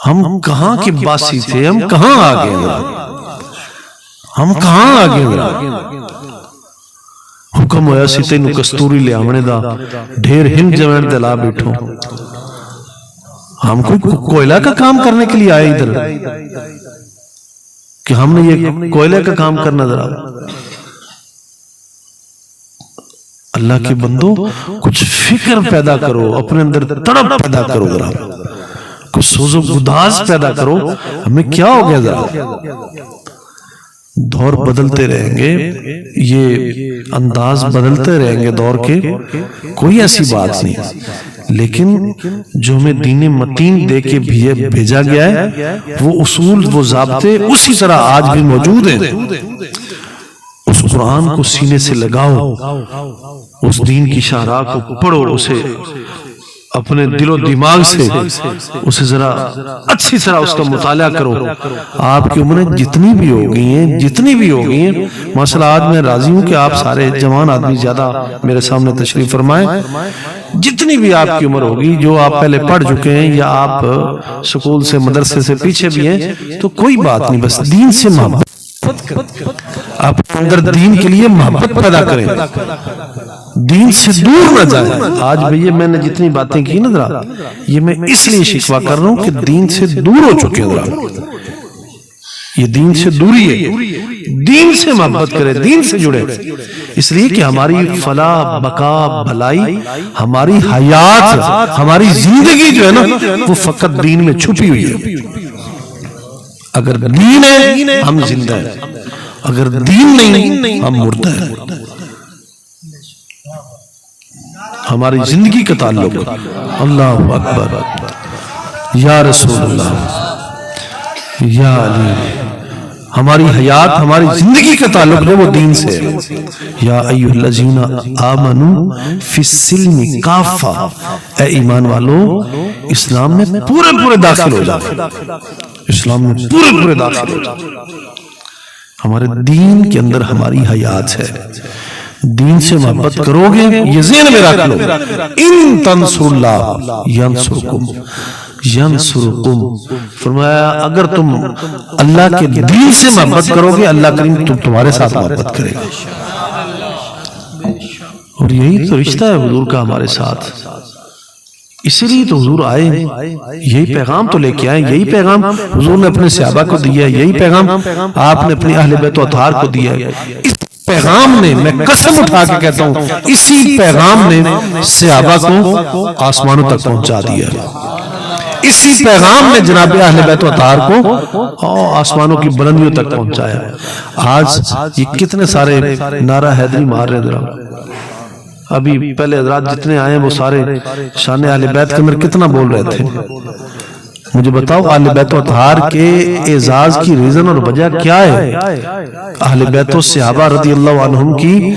ہم کہاں کی باسی تھے, ہم کہاں آگے, ہم کہاں آگے. حکم ہویا سی تینو کستوری لے آمنے دا, ڈھیر ہند جوین دلا بیٹھو. ہم کوئی کوئلہ کا کام کرنے کے لیے آئے ادھر, کہ ہم نے یہ کوئلے کا کام کرنا ذرا. اللہ کے بندو کچھ فکر پیدا کرو، اپنے اندر تڑپ پیدا کرو، ذرا کچھ سوز و گداز پیدا کرو. ہمیں کیا ہو گیا ذرا؟ دور بدلتے رہیں گے، یہ انداز بدلتے رہیں گے دور کے، کوئی ایسی بات نہیں. لیکن جو ہمیں دین متین دے کے بھیجا گیا ہے، وہ اصول وہ ضابطے اسی طرح آج بھی موجود ہیں. اس قرآن کو سینے سے لگاؤ، اس دین کی شاہراہ کو پڑھو، اسے اپنے دل و دماغ سے اسے ذرا اچھی طرح اس کا مطالعہ کرو. آپ کی عمریں جتنی بھی ہو گئی ہیں ماشاءاللہ، آج میں راضی ہوں کہ آپ سارے جوان آدمی زیادہ میرے سامنے تشریف فرمائیں. جتنی بھی آپ کی عمر ہوگی، جو آپ پہلے پڑھ چکے ہیں یا آپ سکول سے مدرسے سے پیچھے بھی ہیں، تو کوئی بات نہیں، بس دین سے محبت، آپ اندر دین کے لیے محبت پیدا کریں، دین سے دور نہ جائیں. آج بھئی میں نے جتنی باتیں کی نا ذرا، یہ میں اس لیے شکوہ کر رہا ہوں کہ دین سے دور ہو چکے ہیں. ذرا یہ دین سے دوری ہے، دین سے محبت کرے، دین سے جڑے، اس لیے کہ ہماری فلاح، بقا، بھلائی، ہماری حیات، ہماری زندگی جو ہے نا، وہ فقط دین میں چھپی ہوئی ہے. اگر دین ہے ہم زندہ ہیں، اگر دین نہیں ہم مردہ ہیں. ہماری زندگی کا تعلق، اللہ اکبر، یا رسول اللہ، یا علی، ہماری حیات، ہماری زندگی کا تعلق ہے وہ دین سے. یا ایھا الذین آمنوا فی السلم کافہ، اے ایمان والو اسلام میں پورے داخل ہو جاؤ، اسلام میں پورے داخل ہو جاؤ. ہمارے دین کے اندر ہماری حیات ہے. دین سے محبت کرو گے، یہ ذہن میں رکھ لو، ان تنصروا اللہ ینصرکم. فرمایا اگر تم اللہ کے دین سے محبت کرو گے، اللہ کریم تمہارے ساتھ محبت کرے گا. اور یہی تو رشتہ ہے حضور کا ہمارے ساتھ. اسی لیے تو حضور آئے، یہی پیغام تو لے کے آئے، یہی پیغام حضور نے اپنے صحابہ کو دیا ہے، یہی پیغام آپ نے اپنے اہل بیت و اطہار کو دیا ہے. اس پیغام نے، میں قسم اٹھا کے کہتا ہوں، اسی پیغام نے صحابہ کو آسمانوں تک پہنچا دیا. اسی پیغام نے جناب اہل بیت و اطہار کو آسمانوں کی بلندیوں تک پہنچایا. آج یہ کتنے سارے نعرہ حیدری مار رہے ہیں. ابھی پہلے حضرات جتنے آئے ہیں وہ سارے شان اہل بیت کے اندر کتنا بول رہے تھے. مجھے بتاؤ اہل بیت و اطہار کے اعزاز کی ریزن اور وجہ کیا ہے؟ اہل بیت و صحابہ رضی اللہ عنہم کی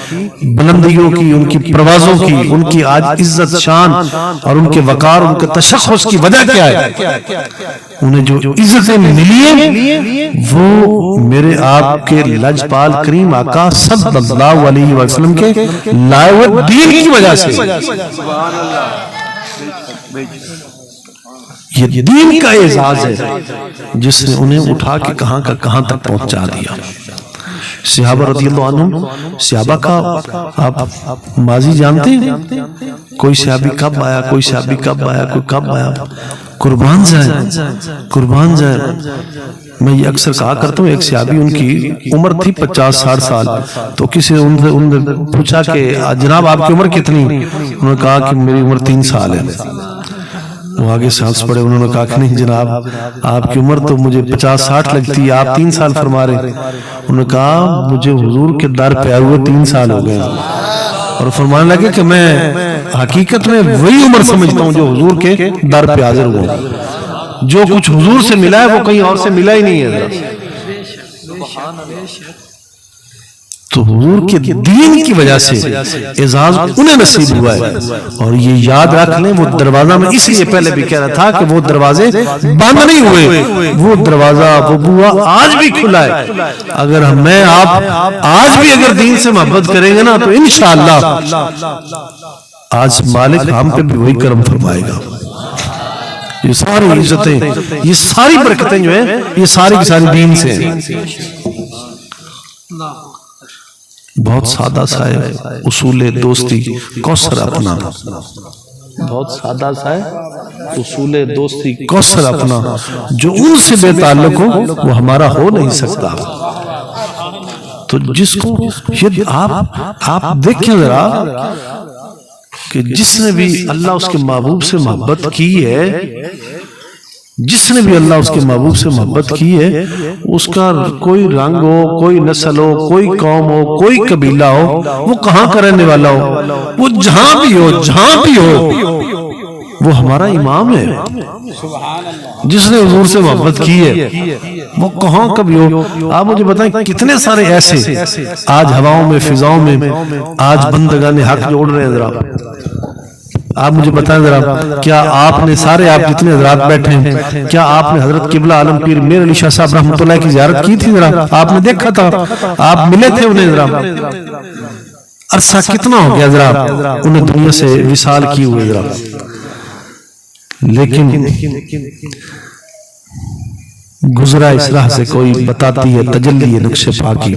بلندیوں کی، ان کی پروازوں کی، ان کی آج عزت شان اور ان کے وقار، ان کے تشخص کی وجہ کیا ہے؟ انہیں جو عزتیں ملی ہیں وہ میرے آپ کے لجپال کریم آقا صلی اللہ علیہ وسلم کے لائے ہوئے دین کی وجہ سے. یہ دین کا اعزاز ہے جس نے انہیں اٹھا کے کہاں کا کہاں تک پہنچا دیا. صحابہ رضی اللہ عنہم، صحابہ کا آپ ماضی جانتے ہیں، کوئی صحابی کب آیا، کوئی صحابی کب آیا، کوئی کب آیا. قربان جائے. میں یہ اکثر کہا کرتا ہوں، ایک صحابی ان کی عمر تھی 50-60 سال، تو کسی نے ان نے پوچھا کہ جناب آپ کی عمر کتنی؟ انہوں نے کہا کہ میری عمر 3 سال ہے. وہ آگے سانس پڑے، انہوں نے کہا کہ نہیں جناب آپ کی عمر تو مجھے 50-60 لگتی ہے، آپ 3 سال فرما رہے. انہوں نے کہا مجھے حضور کے در پہ آئے ہوئے 3 سال ہو گئے. اور فرمانے لگے کہ میں حقیقت میں وہی عمر سمجھتا ہوں جو حضور کے در پہ حاضر ہوا. جو کچھ حضور سے ملا ہے وہ کہیں اور سے ملا ہی نہیں ہے. تو حضور کے دین کی وجہ سے اعزاز انہیں نصیب ہوا ہے. اور یہ یاد رکھ لیں، وہ دروازہ میں اس لیے پہلے بھی کہہ رہا تھا کہ وہ دروازے بند نہیں ہوئے، وہ دروازہ وہ بوا آج بھی کھلا ہے. اگر میں آپ آج بھی اگر دین سے محبت کریں گے نا تو انشاءاللہ آج مالک ہم پہ بھی وہی کرم فرمائے گا. یہ ساری عزتیں، یہ ساری برکتیں جو ہیں، یہ ساری کی ساری دین سے ہیں. بہت سادہ سا ہے اصول دوستی، کوثر اپنا. بہت سادہ سا ہے، اصول دوستی کوثر اپنا جو ان سے بے تعلق ہو وہ ہمارا ہو نہیں سکتا۔ تو جس کو یہ آپ دیکھیں ذرا کہ جس نے بھی اللہ اس کے محبوب سے محبت کی ہے، جس نے بھی اللہ اس کے محبوب سے محبت کی ہے، اس کا کوئی رنگ ہو، کوئی نسل ہو، کوئی قوم ہو، کوئی قبیلہ ہو، وہ کہاں کا رہنے والا ہو، وہ جہاں بھی ہو، جہاں بھی ہو، وہ ہمارا امام ہے۔ جس نے حضور سے محبت کی ہے وہ کہاں کبھی ہو۔ آپ مجھے بتائیں کتنے سارے ایسے آج ہواؤں میں، فضاؤں میں آج بندگان حق جوڑ رہے ہیں۔ ذرا آپ مجھے بتائیں ذرا، کیا آپ نے سارے آپ جتنے حضرات بیٹھے ہیں، کیا آپ نے حضرت قبلہ عالم پیر میر علی شاہ صاحب رحمۃ اللہ کی زیارت کی تھی؟ ذرا آپ نے دیکھا تھا، آپ ملے تھے انہیں؟ ذرا عرصہ کتنا ہو گیا ذرا انہیں دنیا سے وصال کی ہوئے ذرا، لیکن گزرا اس راہ سے کوئی بتاتی ہے تجلی نقش پاکی۔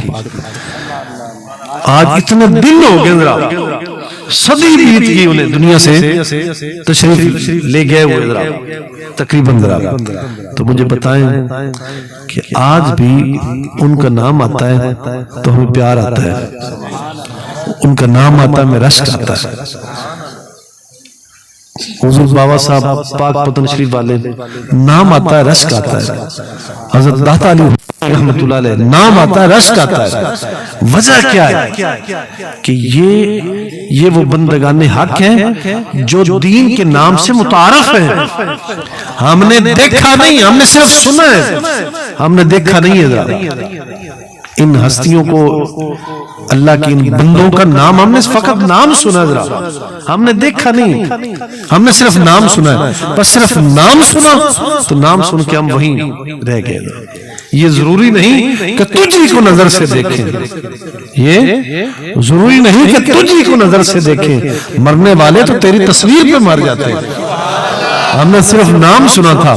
آج اتنے دن ہو گئے ذرا، صدی بیت گئی انہیں دنیا سے تشریف لے گئے ہوئے ذرا تقریباً ذرا۔ تو مجھے بتائیں کہ آج بھی ان کا نام آتا ہے تو ہمیں پیار آتا ہے، ان کا نام آتا ہے میں رشک آتا ہے۔ حضور بابا صاحب پاک پتن شریف والے نام آتا ہے رشک آتا ہے، حضرت داتا علی رحمت اللہ علیہ نام آتا ہے رشک آتا ہے۔ وجہ کیا ہے کہ یہ وہ بندگان حق ہیں جو دین کے نام سے متعارف ہیں۔ ہم نے دیکھا نہیں، ہم نے صرف سنا ہے، ہم نے دیکھا نہیں ہے ذرا ان ہستیوں کو، اللہ کی ان بندوں کا نام ہم نے فقط نام سنا ذرا، ہم نے دیکھا نہیں، ہم نے صرف نام سنا ہے، بس صرف نام سنا تو نام سن کے ہم وہیں رہ گئے۔ یہ ضروری نہیں کہ تجھی کو نظر سے دیکھیں، یہ ضروری نہیں کہ تجھی کو نظر سے دیکھیں، مرنے والے تو تیری تصویر پہ مر جاتے ہیں۔ ہم نے صرف نام سنا تھا،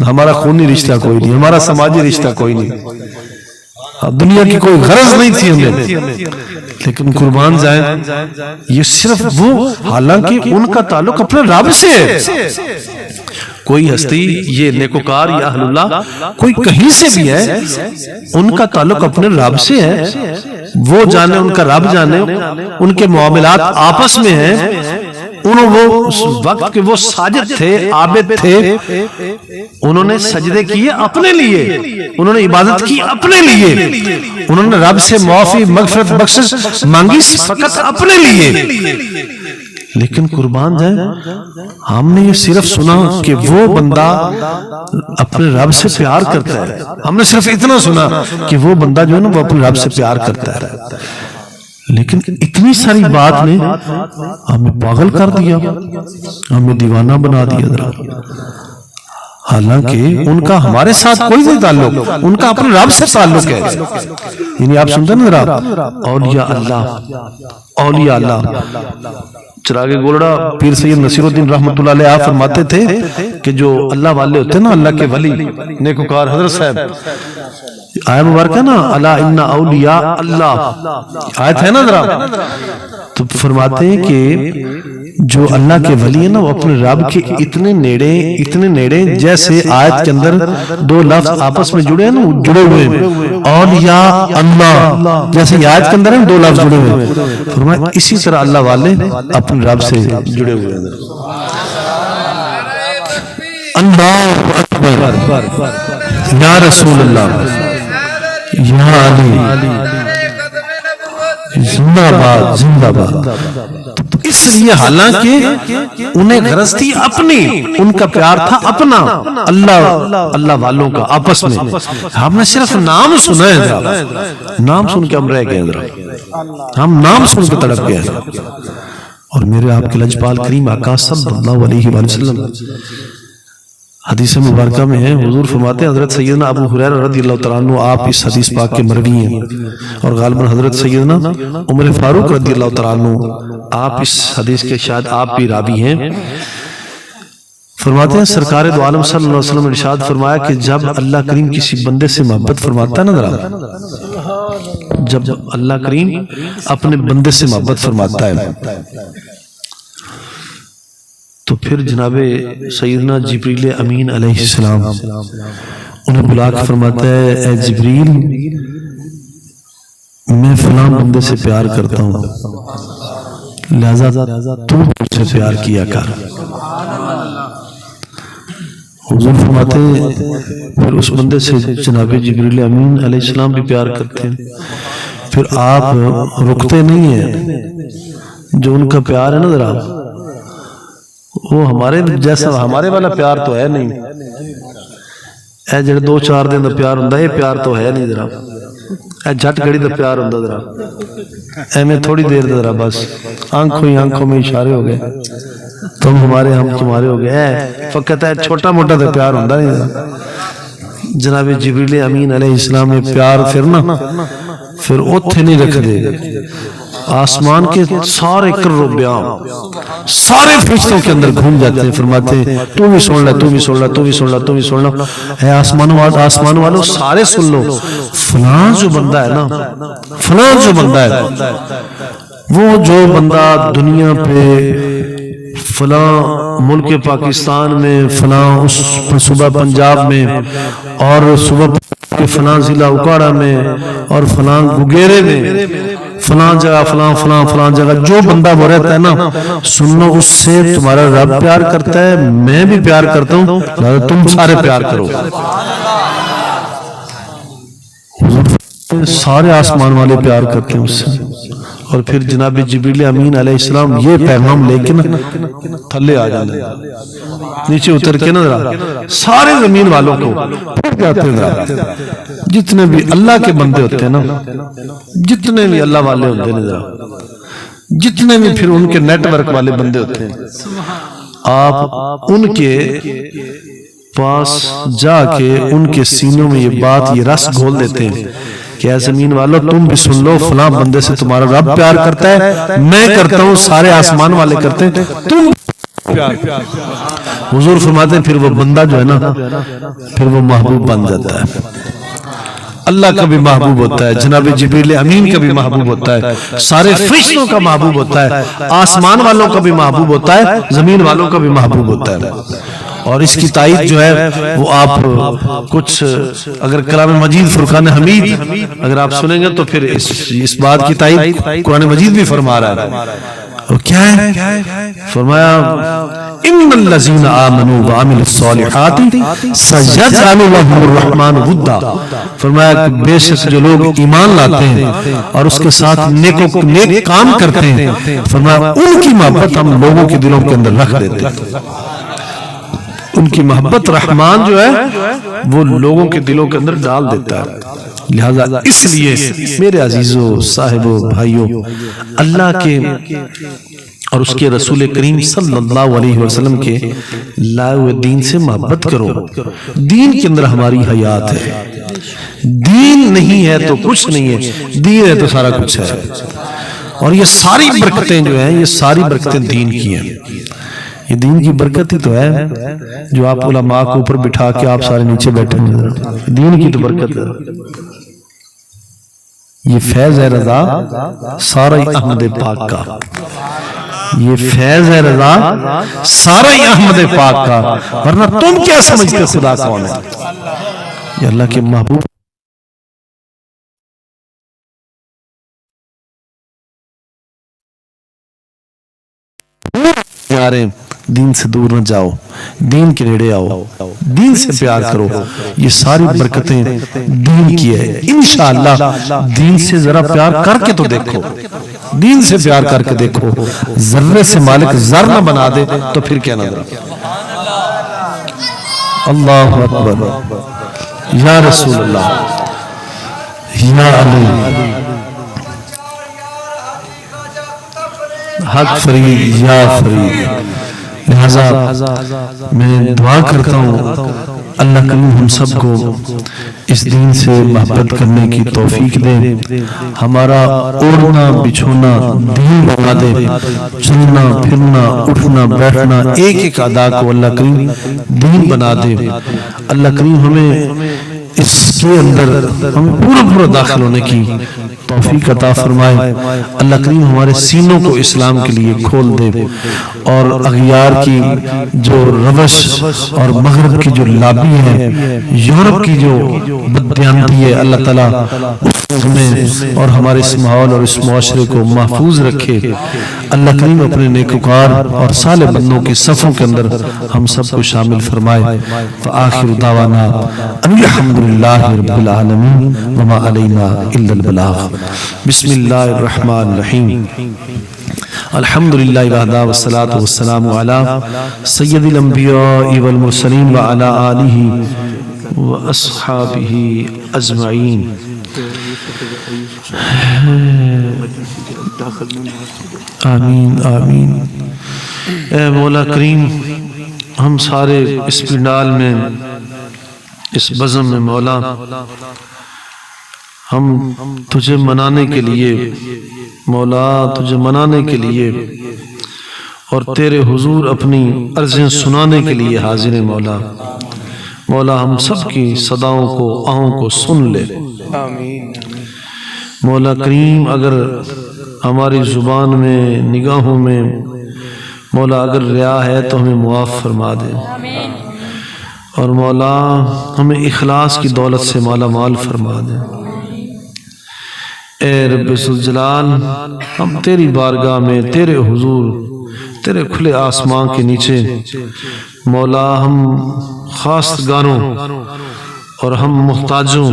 ہمارا خونی رشتہ کوئی نہیں، ہمارا سماجی رشتہ کوئی نہیں، دنیا کی کوئی غرض نہیں تھی ہمیں، لیکن قربان جائیں یہ صرف وہ، حالانکہ ان کا تعلق اپنے رب سے ہے۔ کوئی ہستی یہ نیکوکار یا اہل اللہ کوئی کہیں سے بھی ہے، ان کا تعلق اپنے رب سے ہے، وہ جانے، ان کا رب جانے، ان کے معاملات آپس میں ہیں۔ وہ اس وقت کے وہ ساجد تھے، عابد تھے، انہوں نے سجدے کیے اپنے لیے، انہوں نے عبادت کی اپنے لیے، انہوں نے رب سے معافی مغفرت بخشش مانگی فقط اپنے لیے۔ لیکن قربان جائیں ہم نے یہ صرف سنا کہ وہ بندہ اپنے رب سے پیار کرتا ہے، ہم نے صرف اتنا سنا کہ وہ بندہ جو ہے نا وہ اپنے رب سے پیار کرتا ہے، لیکن اتنی ساری بات نے ہمیں پاگل کر دیا، ہمیں دیوانہ بنا دیا ذرا۔ حالانکہ ان کا ہمارے ساتھ کوئی نہیں تعلق، ان کا اپنے رب سے تعلق ہے۔ یعنی آپ سنتے ہیں ذرا، اولیاء اللہ، اولیاء اللہ۔ چراغ گولڑا پیر سید نصیر الدین رحمت اللہ علیہ آپ فرماتے تھے کہ جو اللہ والے ہوتے ہیں نا، اللہ کے ولی نیکوکار حضرت صاحب، آیت مبارکہ نا الا ان اولیاء اللہ، آیت ہے نا ذرا، تو فرماتے ہیں کہ جو اللہ کے ولی ہیں نا وہ اپنے رب کے اتنے نیڑے جیسے آیت کے اندر دو لفظ آپس میں جڑے ہیں نا، جڑے ہوئے ہیں، اولیاء اللہ جیسے آیت کے اندر ہیں دو لفظ جڑے ہوئے ہیں، فرمایا اسی طرح اللہ والے اپنے رب سے جڑے ہوئے ہیں۔ اللہ اکبر، یا رسول اللہ، یا علی، زندہ باد زندہ باد۔ اس لیے حالانکہ انہیں غرض تھی اپنی، ان کا پیار تھا اپنا، اللہ والوں کا آپس میں، ہم نے صرف نام سنا ہے، نام سن کے ہم رہ گئے، ہم نام سن کے تڑپ گئے۔ اور میرے آپ کے لجپال کریم آقا صلی اللہ علیہ وآلہ وسلم حدیث مبارکہ میں ہے، حضور فرماتے ہیں حضرت سیدنا ابو ہریرہ رضی اللہ تعالیٰ عنہ آپ اس حدیث پاک کے مروی ہیں، اور غالباً حضرت سیدنا عمر فاروق رضی اللہ تعالیٰ عنہ آپ اس حدیث کے شاید آپ بھی راوی ہیں۔ فرماتے ہیں سرکار دو عالم صلی اللہ علیہ وسلم نے ارشاد فرمایا کہ جب اللہ کریم کسی بندے سے محبت فرماتا ہے نا ذرا، جب اللہ کریم اپنے بندے سے محبت فرماتا ہے تو پھر جناب سیدنا جبریل امین علیہ السلام انہیں بلا کے فرماتا ہے اے جبریل میں فلاں بندے سے پیار کرتا ہوں لہذا تو مجھ سے پیار کیا کر. حضور فرماتے ہیں پھر اس بندے سے جناب جبریل امین علیہ السلام بھی پیار کرتے ہیں. پھر آپ رکتے نہیں ہیں. جو ان کا پیار ہے نا ذرا وہ ہمارے جیسا ہمارے والا پیار تو ہے نہیں. اے جڑے 2-4 دن دا پیار ہوندا ہے پیار تو ہے نہیں. ذرا اے جھٹ گھڑی دا پیار ہوندا ذرا ایویں تھوڑی دیر دا ذرا بس آنکھوں میں اشارے ہو گئے تم ہمارے ہم تمہارے ہو گئے. فقط ہے چھوٹا موٹا دا پیار ہوندا نہیں. جناب جبریل امین علیہ السلام نے پیار پھر اوتھے نہیں رکھ دے. آسمان کے سارے کرو بیان سارے فرشتوں کے اندر گھوم جاتے ہیں. فرماتے ہیں تو بھی سن لے تو بھی سن لے تو بھی سن لے تو بھی سن لے. اے آسمان والوں سارے سن لو. فلاں جو بندہ ہے نا فلاں جو بندہ ہے وہ جو بندہ دنیا پہ فلاں ملک پاکستان میں فلاں اس صوبہ پنجاب میں اور صوبہ فلاں ضلع اکاڑا میں اور فلاں گگیرے میں فلاں جگہ فلاں جگہ جو بندہ وہ رہتا ہے نا سنو اس سے تمہارا رب پیار کرتا ہے میں بھی پیار کرتا ہوں لہذا تم سارے پیار کرو. سارے آسمان والے پیار کرتے ہیں اس سے. اور پھر جناب جبریل امین علیہ السلام یہ پیغام لے کے تھلے آ جاتے ہیں نیچے اتر کے نا ذرا سارے زمین والوں کو پھر جاتے ہیں. جتنے بھی اللہ کے بندے ہوتے ہیں نا جتنے بھی اللہ والے ہوتے ہیں ذرا جتنے بھی پھر ان کے نیٹ ورک والے بندے ہوتے ہیں آپ ان کے پاس جا کے ان کے سینوں میں یہ بات یہ رس گھول دیتے ہیں کہ اے زمین والو تم بھی سن لو فلاں بندے سے تمہارا رب پیار کرتا ہے میں کرتا ہوں سارے آسمان والے کرتے ہیں تم پیار. حضور فرماتے ہیں پھر وہ بندہ جو ہے نا پھر وہ محبوب بن جاتا ہے. اللہ کا بھی محبوب ہوتا ہے جناب جبریل امین کا بھی محبوب ہوتا ہے سارے فرشتوں کا محبوب ہوتا ہے آسمان والوں کا بھی محبوب ہوتا ہے زمین والوں کا بھی محبوب ہوتا ہے. اور اس کی تائید جو ہے وہ آپ کچھ اگر کلام مجید فرقان حمید اگر آپ سنیں گے تو پھر اس بات کی تائید قرآن مجید بھی فرما رہا ہے. اور کیا ہے فرمایا ان الذین آمنوا وعملوا الصالحات سیجعل لهم الرحمن ودا. فرمایا بے شک جو لوگ ایمان لاتے ہیں اور اس کے ساتھ نیک کام کرتے ہیں فرمایا ان کی محبت ہم لوگوں کے دلوں کے اندر رکھ دیتے ہیں. ان کی محبت رحمان جو ہے وہ لوگوں کے دلوں کے اندر ڈال دیتا ہے. لہذا اس لیے میرے عزیزوں صاحبوں بھائیوں اللہ کے اور اس کے رسول کریم صلی اللہ علیہ وسلم کے لائے ہوئے دین سے محبت کرو. دین کے اندر ہماری حیات ہے. دین نہیں ہے تو کچھ نہیں ہے دین ہے تو سارا کچھ ہے. اور یہ ساری برکتیں جو ہیں یہ ساری برکتیں دین کی ہیں. یہ دین کی برکت ہی تو ہے جو آپ علماء کو اوپر بٹھا کے آپ سارے نیچے بیٹھے ہیں. دین کی تو برکت ہے. یہ فیض ہے رضا سارا احمد پاک کا. یہ فیض ہے رضا سارا احمد پاک کا. ورنہ تم کیا سمجھتے خدا کون ہے؟ یہ اللہ کے محبوب پیارے. دین سے دور نہ جاؤ دین کے نیڑے آؤ دین سے پیار کرو. یہ ساری برکتیں دین کی ہے. انشاءاللہ دین سے ذرا پیار کر کے تو دیکھو دین سے پیار کر کے دیکھو. ذرے سے مالک ذر نہ بنا دے تو پھر کیا نظر. اللہ اکبر یا رسول اللہ یا علی حق فرید یا فرید. لہذا میں دعا کرتا ہوں اللہ کریم ہم سب کو اس دین سے محبت کرنے کی توفیق دے. ہمارا اوڑھنا بچھونا دین بنا دے. چلنا پھرنا اٹھنا بیٹھنا ایک ایک ادا کو اللہ کریم دین بنا دے. اللہ کریم ہمیں اس کے اندر ہمیں پورا داخل ہونے کی توفیق عطا فرمائے۔ اللہ کریم ہمارے سینوں کو اسلام کے لیے کھول دے، اور اغیار کی جو روش اور مغرب کی جو لابی ہے، یورپ کی جو بددیانتی ہے، اللہ تعالیٰ ہمیں اور ہمارے اس ماحول اور اس معاشرے کو محفوظ رکھے۔ اللہ کریم اپنے نیکوکار اور صالح بندوں کے صفوں کے اندر ہم سب کو شامل فرمائے۔ فآخر دعوانا ان الحمدللہ رب العالمین وما علینا الا البلاغ۔ بسم اللہ الرحمن الرحیم۔ الحمدللہ وحدہ والصلاة والسلام علی سید الانبیاء والمرسلین وعلی آلہ واصحابہ اجمعین۔ آمین آمین۔ اے مولا کریم، ہم سارے اس پنڈال میں، اس بزم میں مولا، ہم تجھے منانے کے لیے، مولا تجھے منانے کے لیے اور تیرے حضور اپنی عرضیں سنانے کے لیے حاضر ہیں مولا۔ مولا ہم سب کی صداؤں کو، آہوں کو سن لے۔ مولا کریم، اگر ہماری زبان میں، نگاہوں میں مولا اگر ریا ہے تو ہمیں معاف فرما دے، اور مولا ہمیں اخلاص کی دولت سے مالا مال فرما دے۔ اے رب ذوالجلال، ہم تیری بارگاہ میں، تیرے حضور، تیرے کھلے آسمان کے نیچے مولا ہم خواستگاروں اور ہم محتاجوں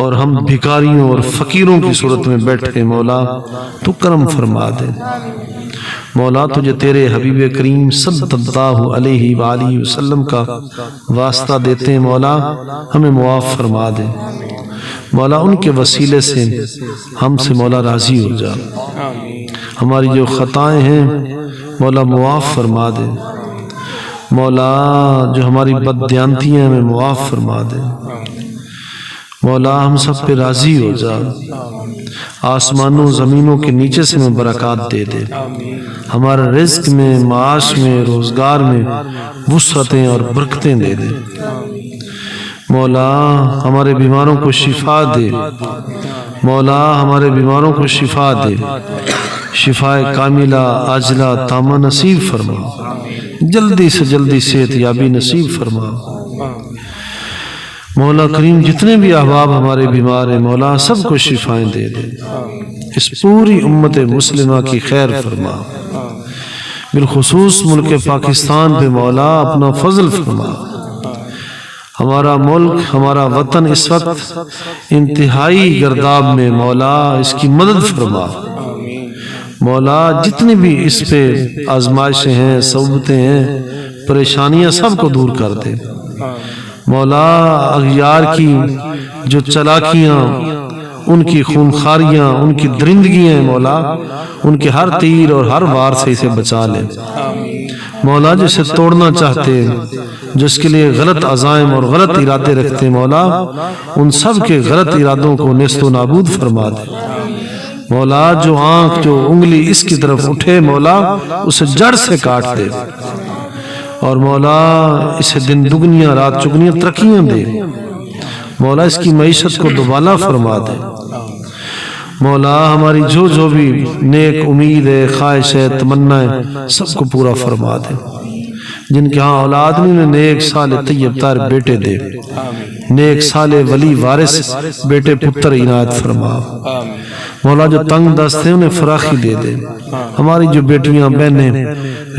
اور ہم بھکاریوں اور فقیروں کی صورت میں بیٹھے مولا تو کرم فرما دے۔ مولا تجھے تیرے حبیب کریم صلی اللہ علیہ وآلہ وسلم کا واسطہ دیتے ہیں مولا، ہمیں معاف فرما دے۔ مولا ان کے وسیلے سے ہم سے مولا راضی ہو جا، ہماری جو خطائیں ہیں مولا معاف فرما دے۔ مولا جو ہماری بددیانتیاں ہمیں معاف فرما دے۔ مولا ہم سب پہ راضی ہو جا، آسمانوں زمینوں کے نیچے سے ہمیں برکات دے دے، ہمارے رزق میں، معاش میں، روزگار میں وسعتیں اور برکتیں دے دے۔ مولا ہمارے بیماروں کو شفا دے، مولا ہمارے بیماروں کو شفا دے، شفا کاملہ عاجلہ تامہ نصیب فرما، جلدی سے جلدی صحت یابی نصیب فرما۔ مولا کریم جتنے بھی احباب ہمارے بیمار ہیں مولا سب کو شفائیں دے دے، اس پوری امت مسلمہ کی خیر فرما، بالخصوص ملک پاکستان پہ مولا اپنا فضل فرما۔ ہمارا ملک، ہمارا وطن اس وقت انتہائی گرداب میں مولا اس کی مدد فرما۔ مولا جتنی بھی اس پہ آزمائشیں ہیں، صعوبتیں ہیں، پریشانیاں سب کو دور کر دے۔ مولا اغیار کی جو چلاکیاں، ان کی خونخاریاں، ان کی درندگیاں ہیں مولا، ان کے ہر تیر اور ہر وار سے اسے بچا لے۔ مولا جسے توڑنا چاہتے، جس کے لیے غلط عزائم اور غلط ارادے رکھتے مولا، ان سب کے غلط ارادوں کو نیست و نابود فرما دے۔ مولا جو آنکھ، جو انگلی اس کی طرف اٹھے مولا اسے جڑ سے کاٹ دے، اور مولا اسے دن دگنیاں رات چگنیاں ترقیاں دے۔ مولا اس کی معیشت کو دوبالا فرما دے۔ مولا ہماری جو بھی نیک امید ہے، خواہش ہے، تمنا ہے، سب کو پورا فرما دے۔ جن کے ہاں اولاد نہیں، نیک صالح طیب تار بیٹے دے، نیک صالح ولی وارث بیٹے پتر عنایت فرما۔ مولا جو تنگ دست ہیں انہیں فراخی دے دے۔ ہماری جو بیٹیاں بہنیں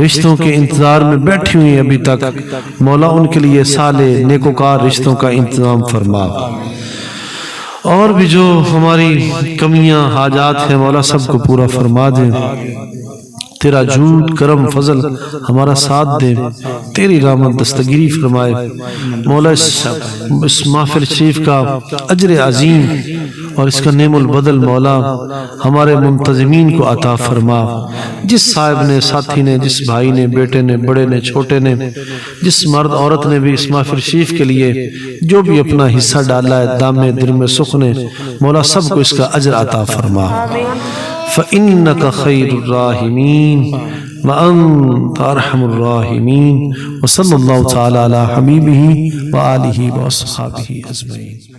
رشتوں کے انتظار میں بیٹھی ہوئی ہیں ابھی تک مولا ان کے لیے صالح نیکوکار رشتوں کا انتظام فرما۔ اور بھی جو ہماری کمیاں حاجات ہیں مولا سب کو پورا فرما دے۔ تیرا جود کرم فضل ہمارا ساتھ دے، تیری رحمت دستگیری فرمائے۔ مولا اس محفل شریف کا اجر عظیم اور اس کا نعم البدل مولا ہمارے منتظمین کو عطا فرما۔ جس صاحب نے، ساتھی نے، جس بھائی نے، بیٹے نے، بڑے نے، چھوٹے نے، جس مرد عورت نے بھی اس محفل شریف کے لیے جو بھی اپنا حصہ ڈالا ہے دامے درم سخ نے مولا سب کو اس کا اجر عطا فرما۔ فَإِنَّكَ خَيْرُ الرَّاحِمِينَ وَأَنْتَ أَرْحَمُ الرَّاحِمِينَ وصلی اللہ تعالی علی حبیبہ وآلہ وصحبہ اجمعین۔